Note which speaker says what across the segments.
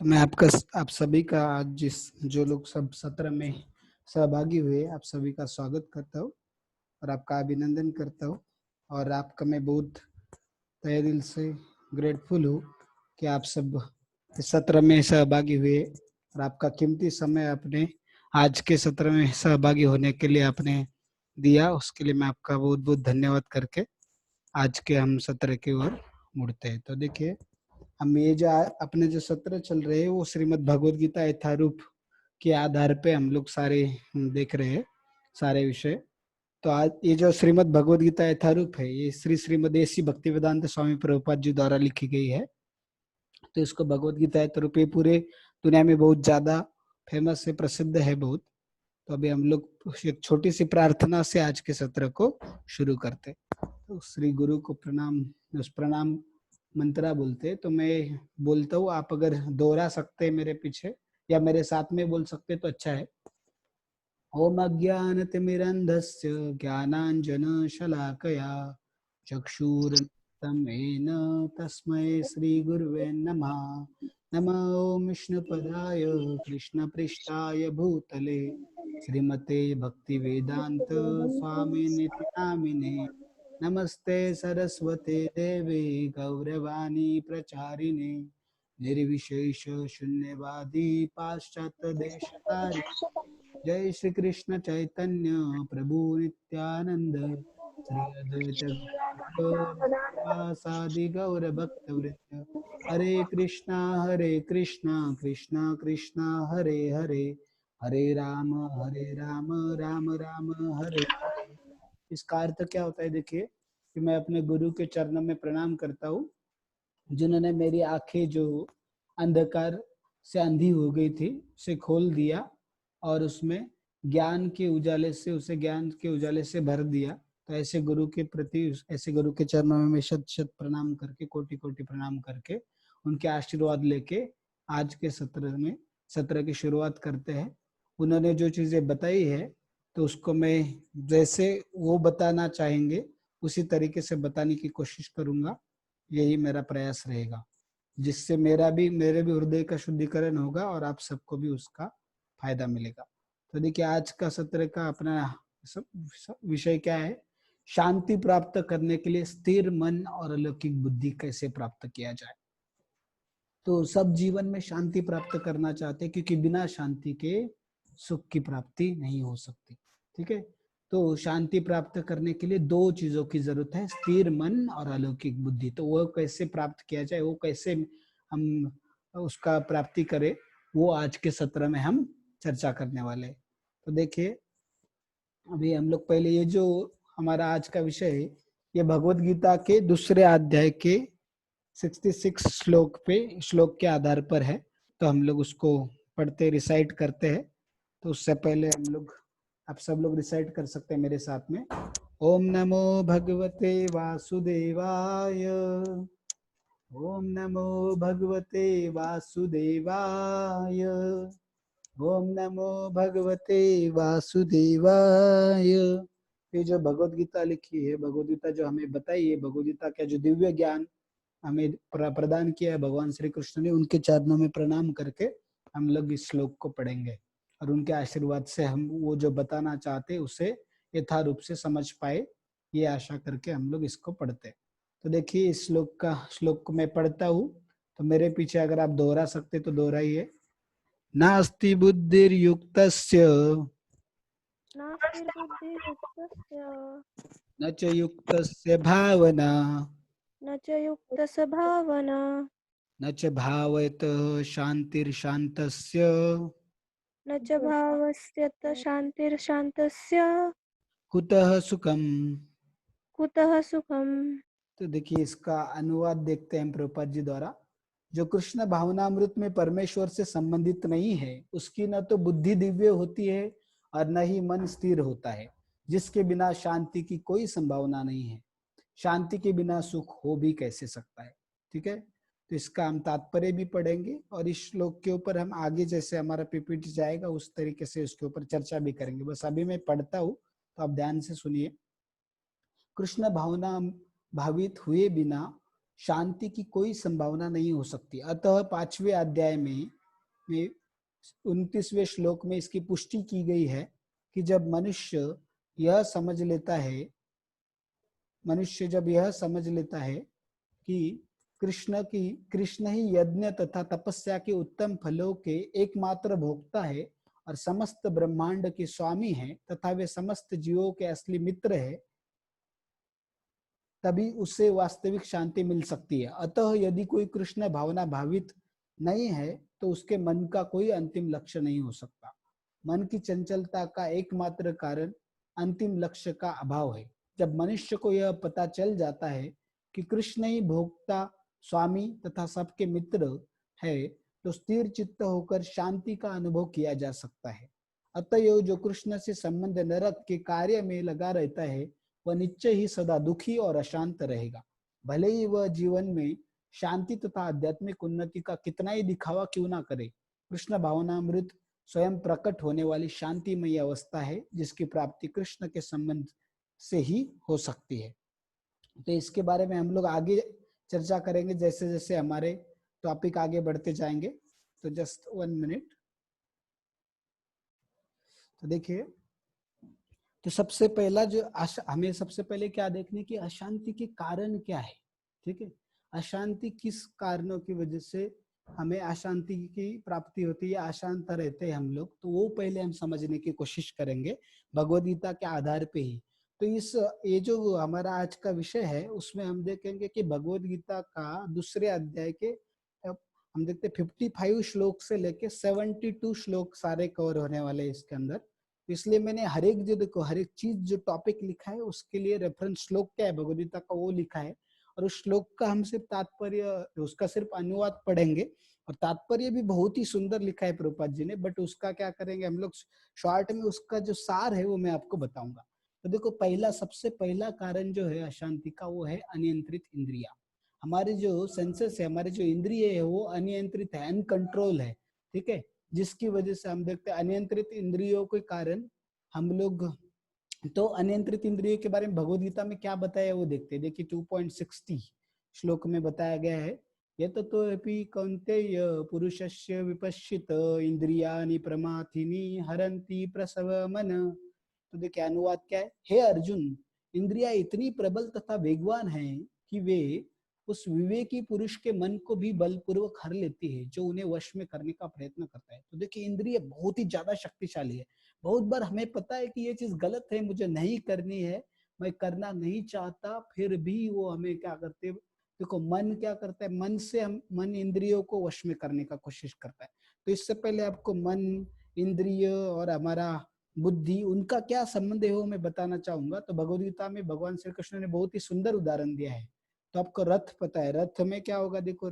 Speaker 1: तो मैं आप सभी का आज जो लोग सब सत्र में सहभागी हुए आप सभी का स्वागत करता हूँ और आपका अभिनंदन करता हूँ। और आपका मैं बहुत तहे दिल से ग्रेटफुल हूँ कि आप सब इस सत्र में सहभागी हुए और आपका कीमती समय अपने आज के सत्र में सहभागी होने के लिए आपने दिया। उसके लिए मैं आपका बहुत बहुत धन्यवाद करके आज के हम सत्र की ओर मुड़ते हैं। तो देखिए, हम ये जो अपने जो सत्र चल रहे हैं वो श्रीमद् भगवद गीता यथारूप के आधार पे हम लोग सारे देख रहे हैं सारे विषय। तो आज ये जो श्रीमद् भगवद गीता यथारूप है ये श्रीमद् एसी भक्तिवेदांत स्वामी प्रभुपाद जी द्वारा लिखी गई है। तो इसको भगवद गीता यथारूप ये पूरे दुनिया में बहुत ज्यादा फेमस है, प्रसिद्ध है बहुत। तो अभी हम लोग एक छोटी सी प्रार्थना से आज के सत्र को शुरू करते। तो श्री गुरु को प्रणाम, उस प्रणाम मंत्रा बोलते। तो मैं बोलता हूँ, आप अगर दोहरा सकते हैं मेरे पीछे या मेरे साथ में बोल सकते तो अच्छा है। ओम अज्ञानतिमिरन्धस्य ज्ञानाञ्जनशलाकया चक्षुरुन्मिलितं तस्मै श्रीगुरुवे नमः। नमो विष्णुपदाय कृष्णपृष्ठाय भूतले श्रीमते भक्तिवेदांत स्वामिनिति नामिने। नमस्ते सरस्वते देवे गौरवाणी प्रचारिणे निर्विशेष शून्यवादी पाश्चात्य देशतारिणे। जय श्री कृष्ण चैतन्य प्रभु नित्यानंद श्री अद्वैत गदाधर गौर भक्त वृंद। हरे कृष्णा कृष्णा कृष्णा हरे हरे, हरे राम राम राम हरे हरे। इसका अर्थ क्या होता है? देखिए कि मैं अपने गुरु के चरणों में प्रणाम करता हूँ जिन्होंने मेरी आंखें जो अंधकार से अंधी हो गई थी उसे खोल दिया और उसमें ज्ञान के उजाले से उसे ज्ञान के उजाले से भर दिया। तो ऐसे गुरु के प्रति, ऐसे गुरु के चरणों में मैं शत शत प्रणाम करके, कोटि कोटि प्रणाम करके उनके आशीर्वाद लेके आज के सत्र की शुरुआत करते हैं। उन्होंने जो चीजें बताई है तो उसको मैं जैसे वो बताना चाहेंगे उसी तरीके से बताने की कोशिश करूंगा। यही मेरा प्रयास रहेगा, जिससे मेरे भी हृदय का शुद्धिकरण होगा और आप सबको भी उसका फायदा मिलेगा। तो देखिए, आज का सत्र का अपना विषय क्या है? शांति प्राप्त करने के लिए स्थिर मन और अलौकिक बुद्धि कैसे प्राप्त किया जाए। तो सब जीवन में शांति प्राप्त करना चाहते हैं क्योंकि बिना शांति के सुख की प्राप्ति नहीं हो सकती। ठीक है, तो शांति प्राप्त करने के लिए दो चीजों की जरूरत है, स्थिर मन और अलौकिक बुद्धि। तो वो कैसे प्राप्त किया जाए, वो कैसे हम उसका प्राप्ति करें, वो आज के सत्र में हम चर्चा करने वाले। तो देखिए, अभी हम लोग पहले ये जो हमारा आज का विषय है ये भगवत गीता के दूसरे अध्याय के 66 श्लोक के आधार पर है। तो हम लोग उसको पढ़ते रिसाइट करते हैं। तो उससे पहले आप सब लोग रिसाइट कर सकते हैं मेरे साथ में। ओम नमो भगवते वासुदेवाय, ओम नमो भगवते वासुदेवाय, ओम नमो भगवते वासुदेवाय। ये जो भगवत गीता लिखी है, भगवत गीता जो हमें बताई है, भगवत गीता का जो दिव्य ज्ञान हमें प्रदान किया है भगवान श्री कृष्ण ने, उनके चरणों में प्रणाम करके हम लोग इस श्लोक को पढ़ेंगे और उनके आशीर्वाद से हम वो जो बताना चाहते उसे यथारूप से समझ पाए, ये आशा करके हम लोग इसको पढ़ते हैं। तो देखिए, इस श्लोक को मैं पढ़ता हूँ, तो मेरे पीछे अगर आप दोहरा सकते तो दोहराइए। नास्ति बुद्धिर्युक्तस्य न च युक्तस्य भावना,
Speaker 2: न च युक्तस्य भावना,
Speaker 1: न च भावयत शांतिर्शान्तस्य,
Speaker 2: न च भावस्यत शान्तिर्शान्तस्य,
Speaker 1: कुतः सुखम।
Speaker 2: कुतः सुखम।
Speaker 1: तो देखिए, इसका अनुवाद देखते हैं प्रभुपाद जी द्वारा। जो कृष्ण भावनामृत में परमेश्वर से संबंधित नहीं है उसकी न तो बुद्धि दिव्य होती है और न ही मन स्थिर होता है, जिसके बिना शांति की कोई संभावना नहीं है। शांति के बिना सुख हो भी कैसे सकता है। ठीक है, तो इसका हम तात्पर्य भी पढ़ेंगे और इस श्लोक के ऊपर हम आगे जैसे हमारा पीपीटी जाएगा उस तरीके से उसके ऊपर चर्चा भी करेंगे। बस अभी मैं पढ़ता हूँ तो आप ध्यान से सुनिए। कृष्ण भावना भावित हुए बिना शांति की कोई संभावना नहीं हो सकती। अतः 5वें अध्याय में 29वें श्लोक में इसकी पुष्टि की गई है कि जब मनुष्य जब यह समझ लेता है कि कृष्ण ही यज्ञ तथा तपस्या के उत्तम फलों के एकमात्र भोक्ता है और समस्त ब्रह्मांड के स्वामी है तथा वे समस्त जीवों के असली मित्र है, तभी उससे वास्तविक शांति मिल सकती है। अतः यदि कोई कृष्ण भावना भावित नहीं है तो उसके मन का कोई अंतिम लक्ष्य नहीं हो सकता। मन की चंचलता का एकमात्र कारण अंतिम लक्ष्य का अभाव है। जब मनुष्य को यह पता चल जाता है कि कृष्ण ही भोक्ता, स्वामी तथा सबके मित्र है, तो स्थिर चित्त होकर शांति का अनुभव किया जा सकता है। अतएव जो कृष्ण से संबंध नरक के कार्य में लगा रहता है वह निश्चय ही सदा दुखी और अशांत रहेगा। भले ही वह जीवन में शांति तथा आध्यात्मिक उन्नति का कितना ही दिखावा क्यों ना करे, कृष्ण भावनामृत स्वयं प्रकट होने वाली शांतिमय अवस्था है जिसकी प्राप्ति कृष्ण के संबंध से ही हो सकती है। तो इसके बारे में हम लोग आगे चर्चा करेंगे जैसे जैसे हमारे टॉपिक आगे बढ़ते जाएंगे। तो जस्ट 1 मिनट। तो देखिए, तो सबसे पहला जो हमें सबसे पहले क्या देखने की अशांति के कारण क्या है। ठीक है, अशांति किस कारणों की वजह से हमें अशांति की प्राप्ति होती है, अशांत रहते हैं हम लोग, तो वो पहले हम समझने की कोशिश करेंगे भगवद गीता के आधार पे ही। तो ये जो हमारा आज का विषय है उसमें हम देखेंगे कि भगवद गीता का दूसरे अध्याय के हम देखते 55 श्लोक से लेके 72 श्लोक सारे कवर होने वाले हैं इसके अंदर। इसलिए मैंने हर एक चीज जो टॉपिक लिखा है उसके लिए रेफरेंस श्लोक क्या है भगवद गीता का वो लिखा है, और उस श्लोक का हम सिर्फ तात्पर्य, उसका सिर्फ अनुवाद पढ़ेंगे। और तात्पर्य भी बहुत ही सुंदर लिखा है प्रभुपाद जी ने, बट उसका क्या करेंगे हम लोग शॉर्ट में, उसका जो सार है वो मैं आपको बताऊंगा। तो देखो, सबसे पहला कारण जो है अशांति का वो है अनियंत्रित इंद्रिया। हमारे जो सेंसेस है, हमारे जो इंद्रिय है वो अनियंत्रित है, अनकंट्रोल है। ठीक है, जिसकी वजह से हम देखते हैं अनियंत्रित इंद्रियों के कारण हम लोग, तो अनियंत्रित इंद्रियों के बारे में भगवद गीता में क्या बताया वो देखते हैं। देखिए 2.60 श्लोक में बताया गया है, यत तो अपि कौन्तेय पुरुषस्य विपश्चित इंद्रियाणि प्रमाथिनी हरन्ति प्रसव मन। तो देखिए अनुवाद क्या है, हे अर्जुन, इंद्रियां इतनी प्रबल तथा वेगवान हैं कि वे उस विवेकी पुरुष के मन को भी बलपूर्वक हर लेती है जो उन्हें वश में करने का प्रयत्न करता है। तो देखिए इंद्रिय बहुत ही ज्यादा शक्तिशाली है। बहुत बार हमें पता है कि ये चीज गलत है, मुझे नहीं करनी है, मैं करना नहीं चाहता, फिर भी वो हमें क्या करते, देखो मन क्या करता है, मन इंद्रियों को वश में करने का कोशिश करता है। तो इससे पहले आपको मन, इंद्रिय और हमारा बुद्धि, उनका क्या संबंध है वो मैं बताना चाहूंगा। तो भगवद गीता में भगवान श्री कृष्ण ने बहुत ही सुंदर उदाहरण दिया है। तो आपको रथ पता है, रथ में क्या होगा, देखो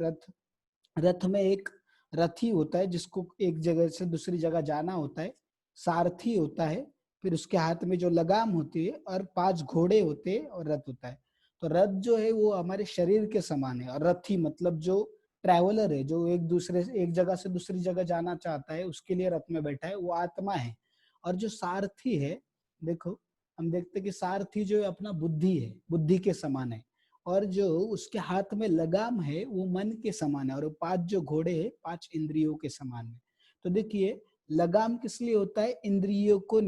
Speaker 1: रथ में एक रथी होता है जिसको एक जगह से दूसरी जगह जाना होता है, सारथी होता है, फिर उसके हाथ में जो लगाम होती है और 5 घोड़े होते हैं और रथ होता है। तो रथ जो है वो हमारे शरीर के समान है, और रथी मतलब जो ट्रैवलर है, जो एक जगह से दूसरी जगह जाना चाहता है उसके लिए रथ में बैठा है, वो आत्मा है। और जो सारथी है, देखो हम देखते हैं कि सारथी जो है अपना बुद्धि है, बुद्धि के समान है, और जो उसके हाथ में लगाम है वो मन के समान है, और 5 जो घोड़े हैं 5 इंद्रियों के समान है। तो देखिए लगाम किस लिए होता है, इंद्रियों का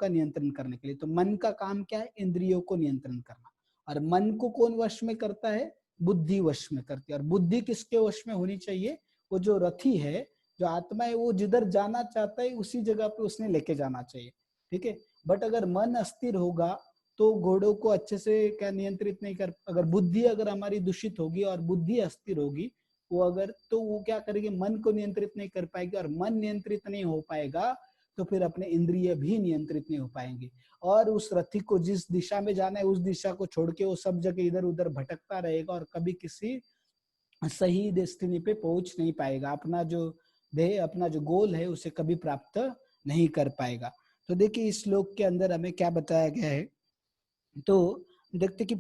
Speaker 1: नियंत्रण करने के लिए। तो मन का काम क्या है, इंद्रियों को नियंत्रण करना। और मन को कौन वश में करता है, बुद्धि वश में करती है। और बुद्धि किसके वश में होनी चाहिए, वो जो रथी है, जो आत्मा है, वो जिधर जाना चाहता है उसी जगह पे उसने लेके जाना चाहिए। ठीक है, बट अगर मन अस्थिर होगा तो घोड़ों को अच्छे से क्या नियंत्रित नहीं कर, अगर बुद्धि अगर हमारी दूषित होगी और बुद्धि अस्थिर होगी, तो वो क्या करेगी, मन को नियंत्रित नहीं कर पाएगी, और मन नियंत्रित नहीं हो पाएगा तो फिर अपने इंद्रिय भी नियंत्रित नहीं हो पाएंगे। और उस रथी को जिस दिशा में जाना है उस दिशा को छोड़ के वो सब जगह इधर उधर भटकता रहेगा और कभी किसी सही डेस्टिनी पे पहुंच नहीं पाएगा, अपना जो ध्येय, अपना जो गोल है उसे कभी प्राप्त नहीं कर पाएगा। तो देखिए इस श्लोक के अंदर हमें क्या बताया गया है, तो देखते कि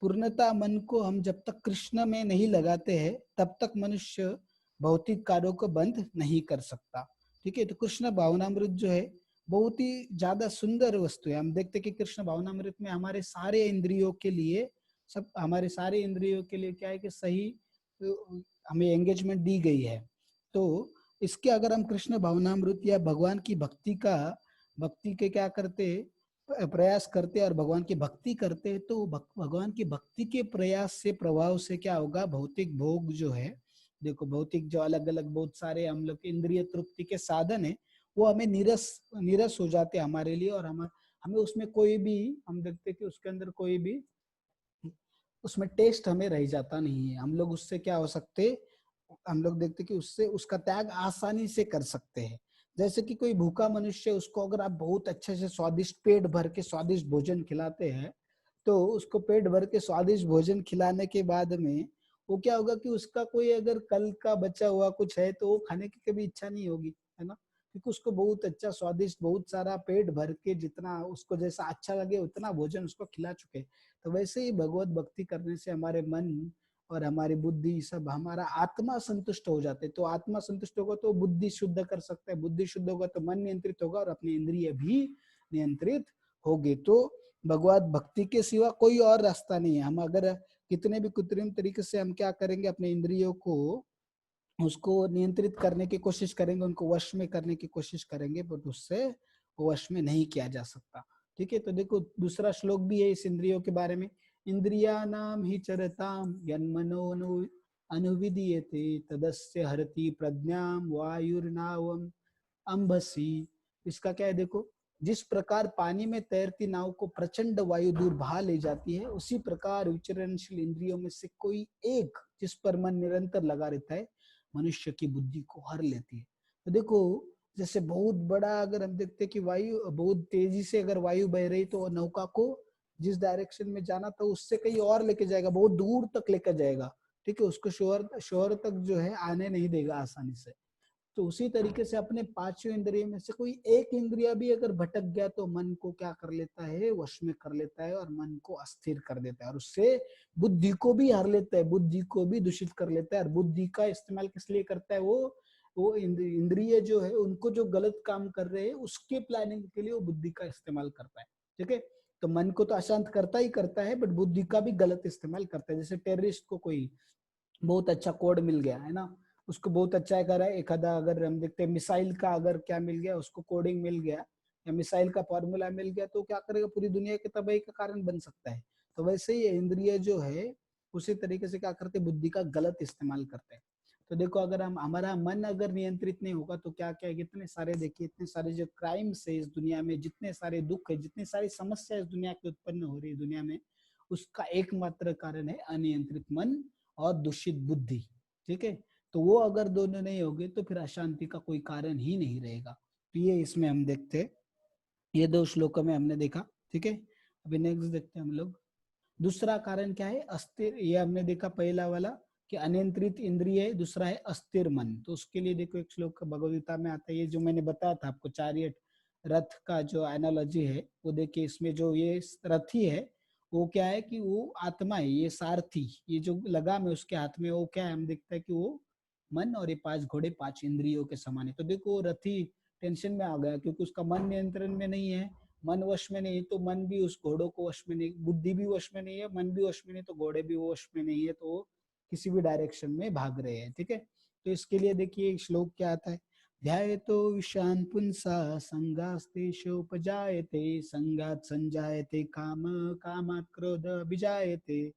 Speaker 1: पूर्णता मन को हम जब तक कृष्ण में नहीं लगाते हैं तब तक मनुष्य भौतिक कार्यों को बंद नहीं कर सकता। ठीक है, तो कृष्ण भावनामृत जो है बहुत ही ज्यादा सुंदर वस्तु है। हम देखते कि कृष्ण भावनामृत में हमारे सारे इंद्रियों के लिए सब हमारे सारे इंद्रियों के लिए क्या है कि सही हमें एंगेजमेंट दी गई है। तो इसके अगर हम कृष्ण भावनामृत या भगवान की भक्ति के क्या करते, प्रयास करते और भगवान की भक्ति करते, तो भगवान की भक्ति के प्रयास से प्रभाव से क्या होगा, भौतिक भोग जो है, देखो भौतिक जो अलग अलग बहुत सारे हम लोग इंद्रिय तृप्ति के साधन है, वो हमें निरस निरस हो जाते हैं हमारे लिए, और हमें उसमें कोई भी, हम देखते कि उसके अंदर कोई भी उसमें टेस्ट हमें रह जाता नहीं है। हम लोग उससे क्या हो सकते, हम लोग देखते कि उससे उसका त्याग आसानी से कर सकते हैं। जैसे कि कोई भूखा मनुष्य, उसको अगर आप बहुत अच्छे से स्वादिष्ट पेट भर के स्वादिष्ट भोजन खिलाते हैं, तो उसको पेट भर के स्वादिष्ट भोजन खिलाने के बाद में वो क्या होगा कि उसका कोई अगर कल का बचा हुआ कुछ है तो वो खाने की कभी इच्छा नहीं होगी, है ना, क्योंकि उसको बहुत अच्छा स्वादिष्ट बहुत सारा पेट भर के जितना उसको जैसा अच्छा लगे उतना भोजन उसको खिला चुके। तो वैसे ही भगवत भक्ति करने से हमारे मन और हमारी बुद्धि सब, हमारा आत्मा संतुष्ट हो जाते। तो आत्मा संतुष्ट होगा तो बुद्धि शुद्ध कर सकता है, बुद्धि शुद्ध होगा तो मन नियंत्रित होगा और अपनी इंद्रिय भी नियंत्रित होगी। तो भगवत भक्ति के सिवा कोई और रास्ता नहीं है। हम अगर कितने भी कृत्रिम तरीके से हम क्या करेंगे, अपने इंद्रियों को उसको नियंत्रित करने की कोशिश करेंगे, उनको वश में करने की कोशिश करेंगे, बट उससे वश में नहीं किया जा सकता। ठीक है, तो देखो दूसरा श्लोक भी है इस इंद्रियों के बारे में, इंद्रियानाम हि चरताम यन्मनो अनुविधीयते तदस्य हरति प्रज्ञाम वायुर्नावम अंबसी। इसका क्या है, देखो जिस प्रकार पानी में तैरती नाव को प्रचंड वायु दूर बहा ले जाती है, उसी प्रकार विचरणशील इंद्रियों में से कोई एक जिस पर मन निरंतर लगा रहता है मनुष्य की बुद्धि को हर लेती है। तो देखो जैसे बहुत बड़ा अगर हम देखते हैं कि वायु बहुत तेजी से अगर वायु बह रही तो नौका को जिस डायरेक्शन में जाना था उससे कहीं और लेके जाएगा, बहुत दूर तक लेकर जाएगा। ठीक है, उसको शोर शोर तक जो है आने नहीं देगा आसानी से। तो उसी तरीके से अपने पांचों इंद्रिय में से कोई एक इंद्रिय भी अगर भटक गया तो मन को क्या कर लेता है, वश में कर लेता है और मन को अस्थिर कर देता है, और उससे बुद्धि को भी हर लेता है, बुद्धि को भी दूषित कर लेता है। और बुद्धि का इस्तेमाल किस लिए करता है, वो इंद्रिय जो है उनको जो गलत काम कर रहे हैं उसके प्लानिंग के लिए वो बुद्धि का इस्तेमाल करता है। ठीक है, तो मन को तो अशांत करता ही करता है, बट बुद्धि का भी गलत इस्तेमाल करता है। जैसे टेररिस्ट को कोई बहुत अच्छा कोड मिल गया है ना, उसको बहुत अच्छा कर रहा है, एखादा अगर हम देखते हैं मिसाइल का अगर क्या मिल गया, उसको कोडिंग मिल गया या मिसाइल का फॉर्मूला मिल गया, तो क्या करेगा, पूरी दुनिया की तबाही का कारण बन सकता है। तो वैसे ही इंद्रिय जो है उसी तरीके से क्या करते हैं, बुद्धि का गलत इस्तेमाल करते हैं। तो देखो अगर हम हमारा मन अगर नियंत्रित नहीं होगा तो क्या क्या कितने सारे, देखिए इतने सारे जो क्राइम्स है इस दुनिया में, जितने सारे दुख है, जितनी सारी समस्या इस दुनिया की उत्पन्न हो रही है दुनिया में, उसका एकमात्र कारण है अनियंत्रित मन और दूषित बुद्धि। ठीक है, तो वो अगर दोनों नहीं होंगे तो फिर अशांति का कोई कारण ही नहीं रहेगा। तो ये इसमें हम देखते हैं, ये दो श्लोकों में हमने देखा। ठीक है, अभी नेक्स्ट देखते हैं हम लोग। दूसरा कारण क्या है, अस्थिर, ये हमने देखा पहला वाला कि अनियंत्रित इंद्रिय है, दूसरा है अस्थिर मन। तो उसके लिए देखो एक श्लोक भगवद गीता में आता है, ये जो मैंने बताया था आपको चारियट रथ का जो एनालॉजी है, वो देखिए इसमें जो ये रथी है वो क्या है कि वो आत्मा है, ये सारथी, ये जो लगाम है उसके हाथ में, वो क्या है, हम देखते हैं कि वो मन और ये पांच घोड़े पांच इंद्रियों के समान है। तो देखो रथी टेंशन में आ गया क्योंकि उसका मन नियंत्रण में नहीं है, मन वश में नहीं, तो मन भी उस घोड़ों को वश में नहीं, बुद्धि भी वश में नहीं है, मन भी वश में नहीं, तो घोड़े भी वश में नहीं है, तो वो किसी भी डायरेक्शन में भाग रहे हैं। ठीक है, तो इसके लिए देखिए श्लोक क्या आता है, ध्यायतो विषान् पुंसा संगास्तेषोपजायते संगात् संजायते काम कामात् क्रोध विजायते।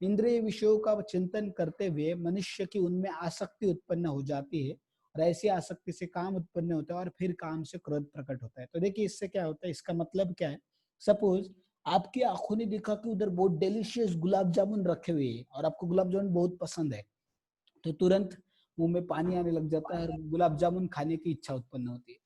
Speaker 1: इंद्रिय विषयों का चिंतन करते हुए मनुष्य की उनमें आसक्ति उत्पन्न हो जाती है, और ऐसी आसक्ति से काम उत्पन्न होता है और फिर काम से क्रोध प्रकट होता है। तो देखिए इससे क्या होता है, इसका मतलब क्या है, सपोज आपकी आंखों ने देखा कि उधर बहुत डिलीशियस गुलाब जामुन रखे हुए हैं और आपको गुलाब जामुन बहुत पसंद है, तो तुरंत मुंह में पानी आने लग जाता है और गुलाब जामुन खाने की इच्छा उत्पन्न होती है।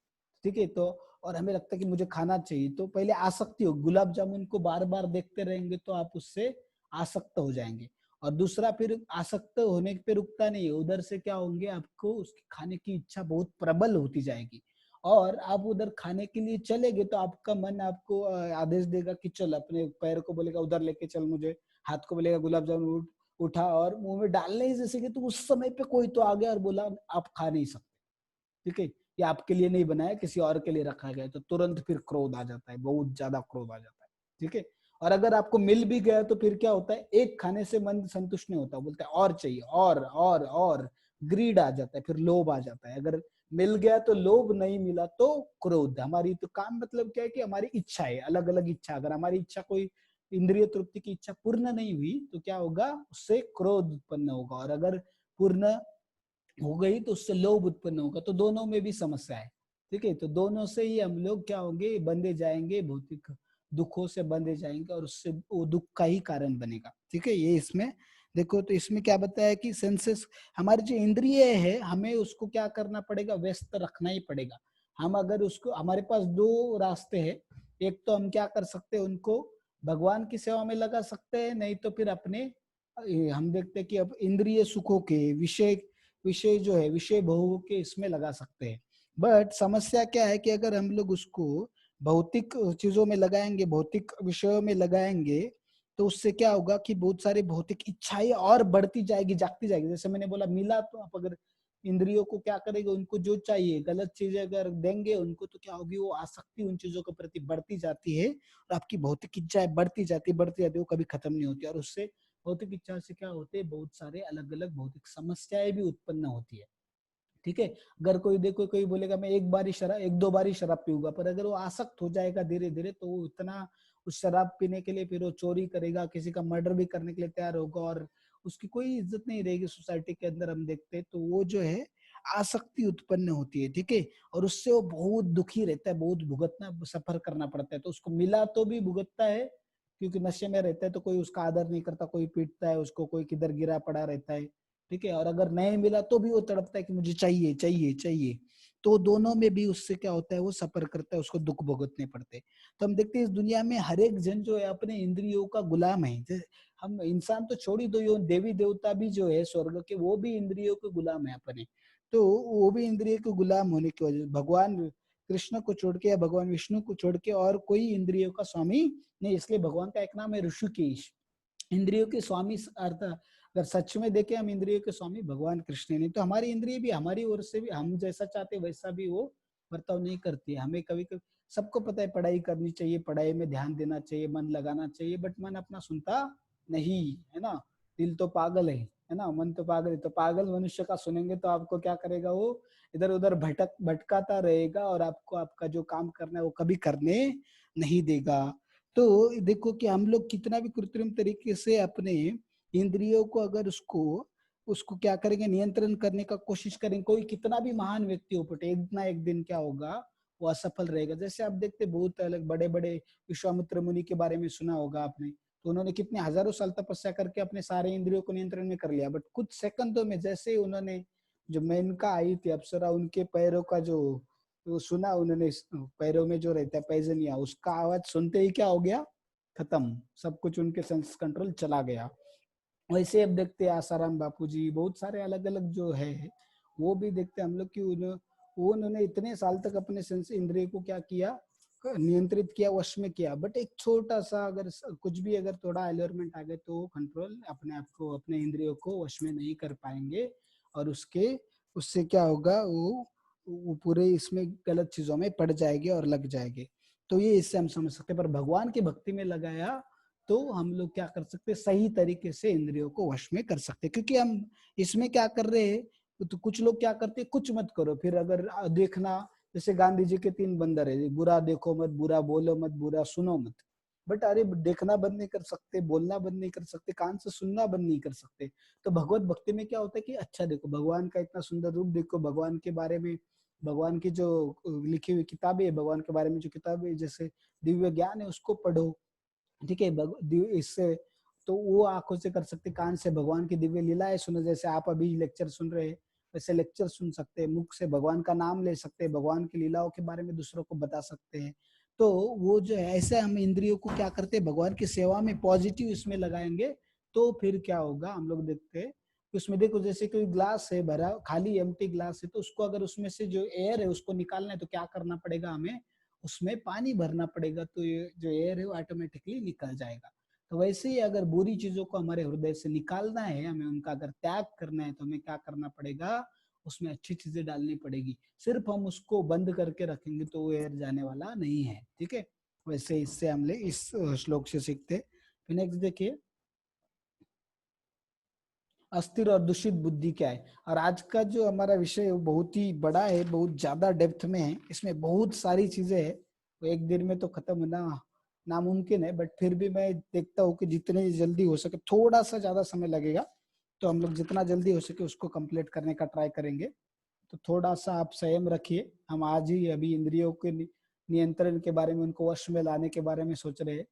Speaker 1: ठीक है, तो और हमें लगता है कि मुझे खाना चाहिए, तो पहले आसक्ति हो, गुलाब जामुन को बार बार देखते रहेंगे तो आप उससे आसक्त हो जाएंगे। और दूसरा फिर आसक्त होने पे रुकता नहीं है, उधर से क्या होंगे, आपको उसकी खाने की इच्छा बहुत प्रबल होती जाएगी, और आप उधर खाने के लिए चलेंगे तो आपका मन आपको आदेश देगा कि चल, अपने पैर को बोलेगा उधर लेके चल मुझे, हाथ को बोलेगा गुलाब जामुन उठा, और मुंह में डालने ही जैसे कि, तो उस समय पे कोई तो आ गया और बोला आप खा नहीं सकते। ठीक है, ये आपके लिए नहीं बनाया, किसी और के लिए रखा गया है, तो तुरंत फिर क्रोध आ जाता है, बहुत ज्यादा क्रोध आ जाता है। ठीक है, और अगर आपको मिल भी गया तो फिर क्या होता है, एक खाने से मन संतुष्ट नहीं होता, बोलता है और चाहिए, और ग्रीड आ जाता है, फिर लोभ आ जाता है। अगर मिल गया तो लोभ, नहीं मिला तो क्रोध। हमारी तो काम मतलब क्या है कि हमारी इच्छा है, अलग अलग इच्छा। अगर हमारी इच्छा कोई इंद्रिय तृप्ति की इच्छा पूर्ण नहीं हुई तो क्या होगा, उससे क्रोध उत्पन्न होगा, और अगर पूर्ण हो गई तो उससे लोभ उत्पन्न होगा। तो दोनों में भी समस्या है, ठीक है। तो दोनों से ही हम लोग क्या होंगे, बंधे जाएंगे, भौतिक दुखों से बंधे जाएंगे, और उससे वो दुख का ही कारण बनेगा, ठीक है। ये इसमें देखो, तो इसमें क्या बताया कि सेंसेस, हमारी जो इंद्रिय है, हमें उसको क्या करना पड़ेगा, व्यस्त रखना ही पड़ेगा। हम अगर उसको, हमारे पास दो रास्ते हैं, एक तो हम क्या कर सकते हैं, उनको भगवान की सेवा में लगा सकते हैं, नहीं तो फिर अपने हम देखते हैं कि अब इंद्रिय सुखों के विषय विषय जो है, विषय भोग के इसमें लगा सकते हैं। बट समस्या क्या है कि अगर हम लोग उसको भौतिक चीजों में लगाएंगे, भौतिक विषयों में लगाएंगे, तो उससे क्या होगा कि बहुत सारी भौतिक इच्छाएं और बढ़ती जाएगी, जागती जाएगी। जैसे मैंने बोला, मिला तो आप अगर इंद्रियों को क्या करेंगे, उनको जो चाहिए, गलत चीजें अगर देंगे उनको, तो क्या होगी, वो आसक्ति उन चीजों के प्रति बढ़ती जाती है, और आपकी भौतिक इच्छाएं बढ़ती जाती है, वो कभी खत्म नहीं होती। और उससे भौतिक इच्छा से क्या होते हैं, बहुत सारे अलग अलग भौतिक समस्याएं भी उत्पन्न होती है, ठीक है। अगर कोई देखो, कोई बोलेगा मैं एक बार ही शराब, एक दो बार ही शराब पीऊंगा, पर अगर वो आसक्त हो जाएगा धीरे धीरे, तो वो इतना उस शराब पीने के लिए फिर वो चोरी करेगा, किसी का मर्डर भी करने के लिए तैयार होगा, और उसकी कोई इज्जत नहीं रहेगी सोसाइटी के अंदर। हम देखते हैं तो वो जो है आसक्ति उत्पन्न होती है, ठीक है। और उससे वो बहुत दुखी रहता है, बहुत भुगतना, सफर करना पड़ता है। तो उसको मिला तो भी भुगतता है, क्योंकि नशे में रहता है, तो कोई उसका आदर नहीं करता, कोई पीटता है उसको, कोई किधर गिरा पड़ा रहता है, ठीक है। और अगर नहीं मिला तो भी वो तड़पता है कि मुझे चाहिए चाहिए चाहिए। तो दोनों में भी उससे क्या होता है, वो सफर करता है, उसको दुख भुगतने पड़ते हैं। तो हम देखते हैं इस दुनिया में हर एक जन जो है अपने इंद्रियों का गुलाम है। हम इंसान तो छोड़ ही दो, ये देवी देवता भी जो है स्वर्ग के, वो भी इंद्रियों के गुलाम है अपने। तो वो भी इंद्रिय के गुलाम होने की वजह से भगवान कृष्ण को छोड़ के या भगवान विष्णु को छोड़ के और कोई इंद्रियों का स्वामी नहीं। इसलिए भगवान का एक नाम है ऋषिकेश, इंद्रियों के स्वामी अर्थ। अगर सच में देखें, हम इंद्रियों के स्वामी भगवान कृष्ण नहीं, तो हमारी इंद्रिय भी हमारी ओर से भी हम जैसा चाहते वैसा भी वो बर्ताव नहीं करती है। हमें कभी कभी, सबको पता है पढ़ाई करनी चाहिए, पढ़ाई में ध्यान देना चाहिए, मन लगाना चाहिए, बट मन अपना सुनता नहीं है ना। दिल तो पागल है ना, मन तो पागल है। तो पागल मनुष्य का सुनेंगे तो आपको क्या करेगा, वो इधर उधर भटकाता रहेगा, और आपको आपका जो काम करना है वो कभी करने नहीं देगा। तो देखो कि हम लोग कितना भी कृत्रिम तरीके से अपने इंद्रियों को, अगर उसको उसको क्या करेंगे, नियंत्रण करने का कोशिश करेंगे, कोई कितना भी महान व्यक्ति हो, बट एक ना एक दिन क्या होगा, वो असफल रहेगा। जैसे आप देखते, बहुत अलग बड़े बड़े विश्वामित्र मुनि के बारे में सुना होगा आपने। तो उन्होंने कितने हजारों साल तपस्या करके अपने सारे इंद्रियों को नियंत्रण में कर लिया, बट कुछ सेकंडों में जैसे ही उन्होंने, जो मेनका आई थी अप्सरा, उनके पैरों का जो वो सुना उन्होंने, पैरों में जो रहता है पैजनिया, उसका आवाज सुनते ही क्या हो गया, खत्म, सब कुछ उनके सेंस कंट्रोल चला गया। वैसे अब देखते हैं आसाराम बापू जी, बहुत सारे अलग अलग जो है, वो भी देखते हैं हम लोग कि उन्होंने इतने साल तक अपने सेंस इंद्रिय को क्या किया, नियंत्रित किया, वश में किया। बट एक छोटा सा अगर कुछ भी अगर थोड़ा एलियरमेंट आ गए, तो कंट्रोल अपने आप को, अपने इंद्रियों को वश में नहीं कर पाएंगे, और उससे क्या होगा, वो पूरे इसमें गलत चीजों में पड़ जाएंगे और लग जाएंगे। तो ये इससे हम समझ सकते हैं। पर भगवान की भक्ति में लगाया तो हम लोग क्या कर सकते हैं, सही तरीके से इंद्रियों को वश में कर सकते हैं। क्योंकि हम इसमें क्या कर रहे हैं, तो कुछ लोग क्या करते हैं, कुछ मत करो, फिर अगर देखना, जैसे गांधी जी के 3 बंदर है, बुरा देखो मत, बुरा बोलो मत, बुरा सुनो मत। बट अरे, देखना बंद नहीं कर सकते, बोलना बंद नहीं कर सकते, कान से सुनना बंद नहीं कर सकते। तो भगवत भक्ति में क्या होता है कि अच्छा देखो, भगवान का इतना सुंदर रूप देखो, भगवान के बारे में, भगवान की जो लिखी हुई किताबें है, भगवान के बारे में जो किताबें, जैसे दिव्य ज्ञान है, उसको पढ़ो, ठीक है। इससे तो वो आंखों से कर सकते, कान से भगवान की दिव्य लीलाएं सुनो, जैसे आप अभी लेक्चर सुन रहे हैं, वैसे लेक्चर सुन सकते हैं, मुख से भगवान का नाम ले सकते हैं, भगवान की लीलाओं के बारे में दूसरों को बता सकते हैं। तो वो जो है, ऐसे हम इंद्रियों को क्या करते हैं, भगवान की सेवा में पॉजिटिव इसमें लगाएंगे, तो फिर क्या होगा, हम लोग देखते हैं कि उसमें देखो, जैसे कोई ग्लास है भरा, खाली एम्प्टी ग्लास है, तो उसको अगर उसमें से जो एयर है उसको निकालना है, तो क्या करना पड़ेगा, हमें उसमें पानी भरना पड़ेगा, तो ये जो एयर है वो ऑटोमेटिकली निकल जाएगा। तो वैसे ही अगर बुरी चीजों को हमारे हृदय से निकालना है, हमें उनका अगर त्याग करना है, तो हमें क्या करना पड़ेगा, उसमें अच्छी चीजें डालनी पड़ेगी। सिर्फ हम उसको बंद करके रखेंगे तो वो एयर जाने वाला नहीं है, ठीक है। वैसे इससे हम ले इस श्लोक से सीखते। फिर नेक्स्ट देखिए, अस्थिर और दूषित बुद्धि क्या है। और आज का जो हमारा विषय है वो बहुत ही बड़ा है, बहुत ज्यादा डेप्थ में है, इसमें बहुत सारी चीजें हैं, वो एक दिन में तो खत्म होना नामुमकिन है, बट फिर भी मैं देखता हूँ कि जितने जल्दी हो सके, थोड़ा सा ज्यादा समय लगेगा, तो हम लोग जितना जल्दी हो सके उसको कंप्लीट करने का ट्राई करेंगे। तो थोड़ा सा आप संयम रखिए। हम आज ही अभी इंद्रियों के नियंत्रण के बारे में, उनको वश में लाने के बारे में सोच रहे हैं।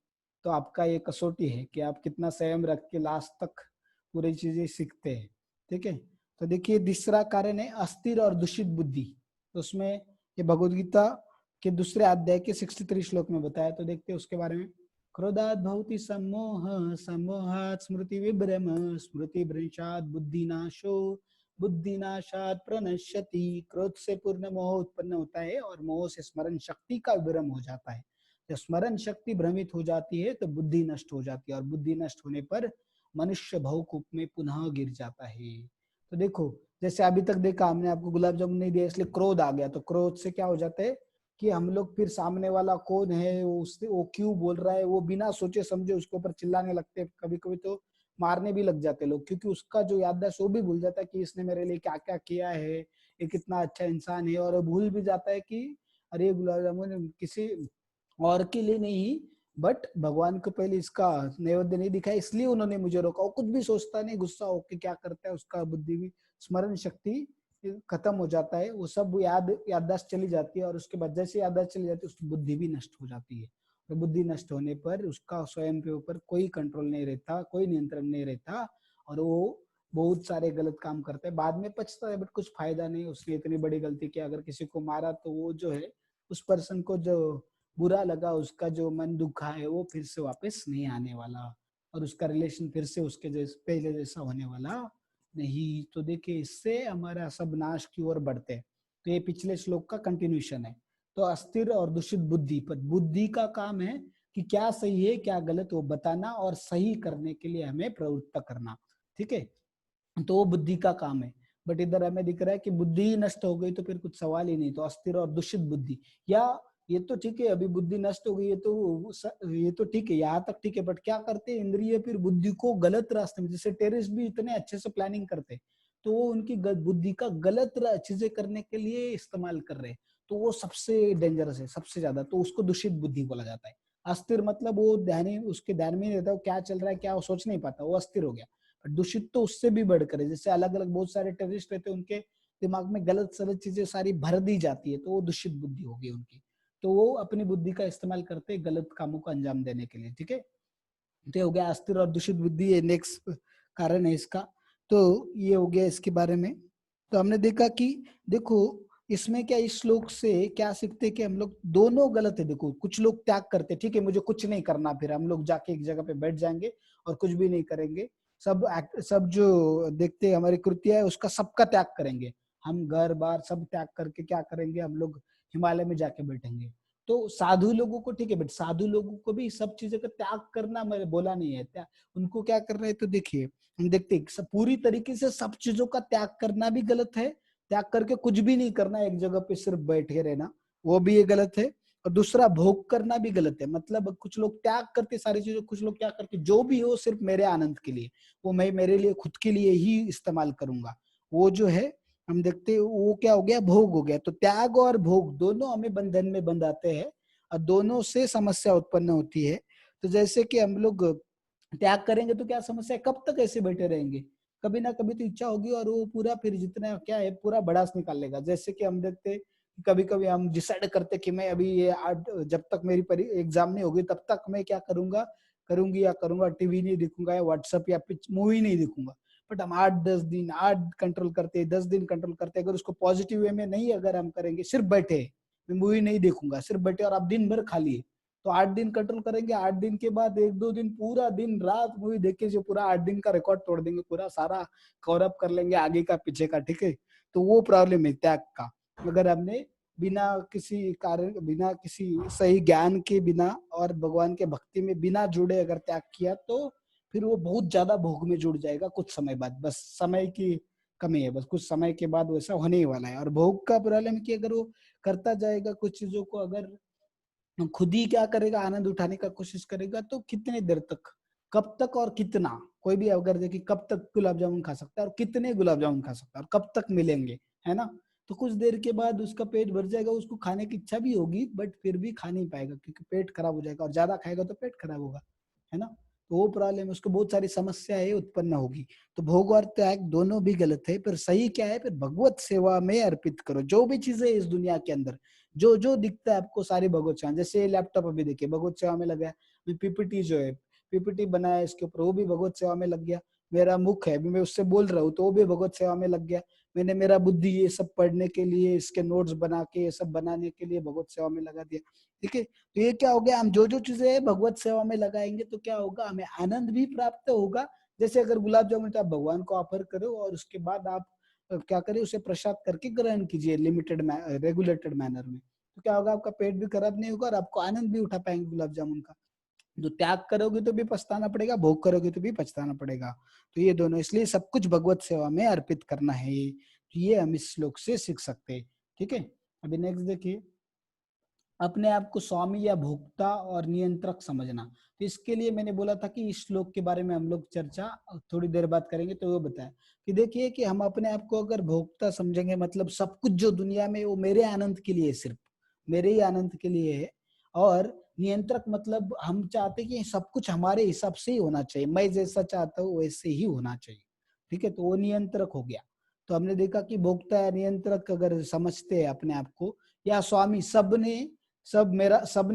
Speaker 1: तो आपका ये कसौटी है कि आप कितना संयम रख के लास्ट तक पूरी चीजें सीखते हैं। ठीक है, तो देखिए दूसरा कारण है अस्थिर और दूषित बुद्धि। तो उसमें ये भगवद गीता के दूसरे अध्याय के 63 श्लोक में बताया, तो देखते हैं उसके बारे में। क्रोधात् भवति सम्मोह, सम्मोहात् स्मृति विभ्रम, स्मृति भ्रंशात् बुद्धिनाशो, बुद्धिनाशात् प्रणश्यति। क्रोध से पूर्ण मोह उत्पन्न होता है और मोह से स्मरण शक्ति का विभ्रम हो जाता है। जब स्मरण शक्ति भ्रमित हो जाती है तो बुद्धि नष्ट हो जाती है, और बुद्धि नष्ट होने पर मनुष्य भवकूप में पुनः गिर जाता है। तो देखो, जैसे अभी तक देखा हमने, आपको गुलाब जामुन नहीं दिया इसलिए क्रोध आ गया, तो क्रोध से क्या हो जाता है कि हम लोग फिर सामने वाला कौन है, उससे वो क्यों बोल रहा है, वो बिना सोचे समझे उसके ऊपर चिल्लाने लगते हैं, कभी कभी तो मारने भी लग जाते लोग, क्योंकि उसका जो याददाश्त वो भी भूल जाता है कि इसने मेरे लिए क्या क्या किया है, ये कितना अच्छा इंसान है, और भूल भी जाता है कि अरे गुलाब जामुन किसी और के लिए नहीं, बट भगवान को पहले इसका नैवेद्य नहीं दिखाया, इसलिए उन्होंने मुझे रोका। वो कुछ भी सोचता नहीं, गुस्सा होके क्या करता है, उसका बुद्धि भी, स्मरण शक्ति खत्म हो जाता है, वो सब याददाश्त चली जाती है, और उसके बाद जैसे याददाश्त चली जाती है उसकी बुद्धि भी नष्ट हो जाती है। तो बुद्धि नष्ट होने पर उसका स्वयं के ऊपर कोई कंट्रोल नहीं रहता, कोई नियंत्रण नहीं रहता, और वो बहुत सारे गलत काम करता है, बाद में पछता है, बट कुछ फायदा नहीं, उसने इतनी बड़ी गलती की, अगर किसी को मारा तो वो जो है उस पर्सन को जो बुरा लगा, उसका जो मन दुखा है वो फिर से वापस नहीं आने वाला, और उसका रिलेशन फिर से उसके जैसे पहले जैसा होने वाला नहीं। तो देखिए, इससे हमारा सब नाश की ओर बढ़ते हैं। तो ये पिछले श्लोक का कंटिन्यूशन है। तो अस्थिर और दूषित बुद्धि, पर बुद्धि का काम है कि क्या सही है क्या गलत वो बताना, और सही करने के लिए हमें प्रवृत्त करना। ठीक है, तो वो बुद्धि का काम है। बट इधर हमें दिख रहा है कि बुद्धि ही नष्ट हो गई तो फिर कुछ सवाल ही नहीं। तो अस्थिर और दूषित बुद्धि, या ये तो ठीक है, अभी बुद्धि नष्ट हो गई है तो ये तो ठीक है, यहाँ तक ठीक है, बट क्या करते हैं इंद्रिय फिर बुद्धि को गलत रास्ते में, जैसे टेररिस्ट भी इतने अच्छे से प्लानिंग करते हैं, तो वो उनकी बुद्धि का गलत चीजें करने के लिए इस्तेमाल कर रहे हैं, तो वो सबसे डेंजरस है, सबसे ज्यादा, तो उसको दूषित बुद्धि बोला जाता है। अस्थिर मतलब वो ध्यान, उसके ध्यान में नहीं रहता, वो क्या चल रहा है क्या वो सोच नहीं पाता, वो अस्थिर हो गया। दूषित तो उससे भी बढ़कर है, जैसे अलग अलग बहुत सारे टेररिस्ट रहते हैं, उनके दिमाग में गलत सलत चीजें सारी भर दी जाती है, तो वो दूषित बुद्धि होगी उनकी। तो वो अपनी बुद्धि का इस्तेमाल करते हैं गलत कामों को अंजाम देने के लिए। ठीक है, तो ये हो गया अस्थिर और दूषित बुद्धि, ये नेक्स्ट कारण है इसका। तो ये हो गया इसके बारे में। तो हमने देखा कि देखो इसमें क्या, इस श्लोक से क्या सीखते हैं कि हम लोग दोनों गलत है। देखो कुछ लोग त्याग करते, ठीक है मुझे कुछ नहीं करना, फिर हम लोग जाके एक जगह पे बैठ जाएंगे और कुछ भी नहीं करेंगे, सब जो देखते हैं हमारी कृतियां है उसका सबका त्याग करेंगे, हम घर बार सब त्याग करके क्या करेंगे, हम लोग हिमालय में जाके बैठेंगे। तो साधु लोगों को ठीक है, बट साधु लोगों को भी सब चीजों का त्याग करना मैंने बोला नहीं है, उनको क्या करना है, तो देखिए हम देखते हैं पूरी तरीके से सब चीजों का त्याग करना भी गलत है, त्याग करके कुछ भी नहीं करना, एक जगह पे सिर्फ बैठे रहना, वो भी ये गलत है। और दूसरा भोग करना भी गलत है, मतलब कुछ लोग त्याग करते सारी चीजों, कुछ लोग क्या करते जो भी हो सिर्फ मेरे आनंद के लिए, वो मैं मेरे लिए खुद के लिए ही इस्तेमाल करूंगा, वो जो है हम देखते हैं वो क्या हो गया, भोग हो गया। तो त्याग और भोग दोनों हमें बंधन में बंधाते हैं, और दोनों से समस्या उत्पन्न होती है। तो जैसे कि हम लोग त्याग करेंगे तो क्या समस्या है, कब तक ऐसे बैठे रहेंगे, कभी ना कभी तो इच्छा होगी और वो पूरा फिर जितना क्या है पूरा भड़ास निकाल लेगा। जैसे कि हम देखते कभी कभी हम डिसाइड करते कि मैं अभी ये जब तक मेरी एग्जाम नहीं होगी तब तक मैं क्या करूंगा, करूंगी या करूंगा, टीवी नहीं देखूंगा या व्हाट्सएप या मूवी नहीं देखूंगा। बट हम 8-10 दिन 8 कंट्रोल करते, 10 दिन कंट्रोल करते, अगर उसको पॉजिटिव वे में नहीं अगर हम करेंगे, सिर्फ बैठे मैं मूवी नहीं देखूंगा, सिर्फ बैठे और आप दिन भर खाली है, तो 8 दिन कंट्रोल करेंगे, 8 दिन के बाद 1-2 दिन पूरा दिन रात मूवी देख के जो पूरा 8 दिन का रिकॉर्ड तोड़ देंगे, पूरा सारा कवर अप कर लेंगे आगे का पीछे का। ठीक है, तो वो प्रॉब्लम है त्याग का। अगर हमने बिना किसी कारण, बिना किसी सही ज्ञान के बिना और भगवान के भक्ति में बिना जुड़े अगर त्याग किया, तो फिर वो बहुत ज्यादा भोग में जुड़ जाएगा कुछ समय बाद, बस समय की कमी है, बस कुछ समय के बाद वैसा होने ही वाला है। और भोग का प्रॉब्लम है कि अगर वो करता जाएगा कुछ चीजों को, अगर खुद ही क्या करेगा, आनंद उठाने का कोशिश करेगा, तो कितने देर तक, कब तक और कितना, कोई भी अगर देखिए कब तक गुलाब जामुन खा सकता है और कितने गुलाब जामुन खा सकता है और कब तक मिलेंगे, है ना। तो कुछ देर के बाद उसका पेट भर जाएगा, उसको खाने की इच्छा भी होगी बट फिर भी खा नहीं पाएगा क्योंकि पेट खराब हो जाएगा, और ज्यादा खाएगा तो पेट खराब होगा, है ना। तो वो प्रॉब्लम, उसको बहुत सारी समस्याएं उत्पन्न होगी। तो भोग और त्याग दोनों भी गलत है, पर सही क्या है, फिर भगवत सेवा में अर्पित करो जो भी चीजें इस दुनिया के अंदर, जो जो दिखता है आपको सारी भगवत सेवा। जैसे लैपटॉप अभी देखिए भगवत सेवा में लगा है, पीपीटी जो है, पीपीटी बनाया इसके ऊपर, वो भी भगवत सेवा में लग गया। मेरा मुख है, अभी मैं उससे बोल रहा हूँ तो वो भी भगवत सेवा में लग गया। मैंने मेरा बुद्धि ये सब पढ़ने के लिए, इसके नोट्स बना के, ये सब बनाने के लिए भगवत सेवा में लगा दिया। ठीक है, तो ये क्या हो गया, हम जो जो चीजें भगवत सेवा में लगाएंगे तो क्या होगा, हमें आनंद भी प्राप्त होगा। जैसे अगर गुलाब जामुन तो आप भगवान को ऑफर करो और उसके बाद आप क्या करें, उसे प्रसाद करके ग्रहण कीजिए लिमिटेड रेगुलेटेड मैनर में। तो क्या होगा, आपका पेट भी खराब नहीं होगा और आपको आनंद भी उठा पाएंगे गुलाब जामुन का। जो त्याग करोगे तो भी पछताना पड़ेगा, भोग करोगे तो भी पछताना पड़ेगा। तो ये दोनों, इसलिए सब कुछ भगवत सेवा में अर्पित करना है। तो ये हम इस श्लोक से सीख सकते हैं। ठीक है, अभी नेक्स्ट देखिए, अपने आप को स्वामी या भोक्ता और नियंत्रक समझना। तो इसके लिए मैंने बोला था कि इस श्लोक के बारे में हम लोग चर्चा थोड़ी देर बाद करेंगे। तो वो बताया कि देखिए कि हम अपने आप को अगर भोक्ता समझेंगे, मतलब सब कुछ जो दुनिया में वो मेरे आनंद के लिए, सिर्फ मेरे ही आनंद के लिए है। और नियंत्रक मतलब हम चाहते कि सब कुछ हमारे हिसाब से ही होना चाहिए, मैं जैसा चाहता हूँ वैसे ही होना चाहिए। ठीक है, तो वो नियंत्रक हो गया। तो हमने देखा कि भोक्ता या नियंत्रक अगर समझते हैं अपने आप को, या स्वामी, सबने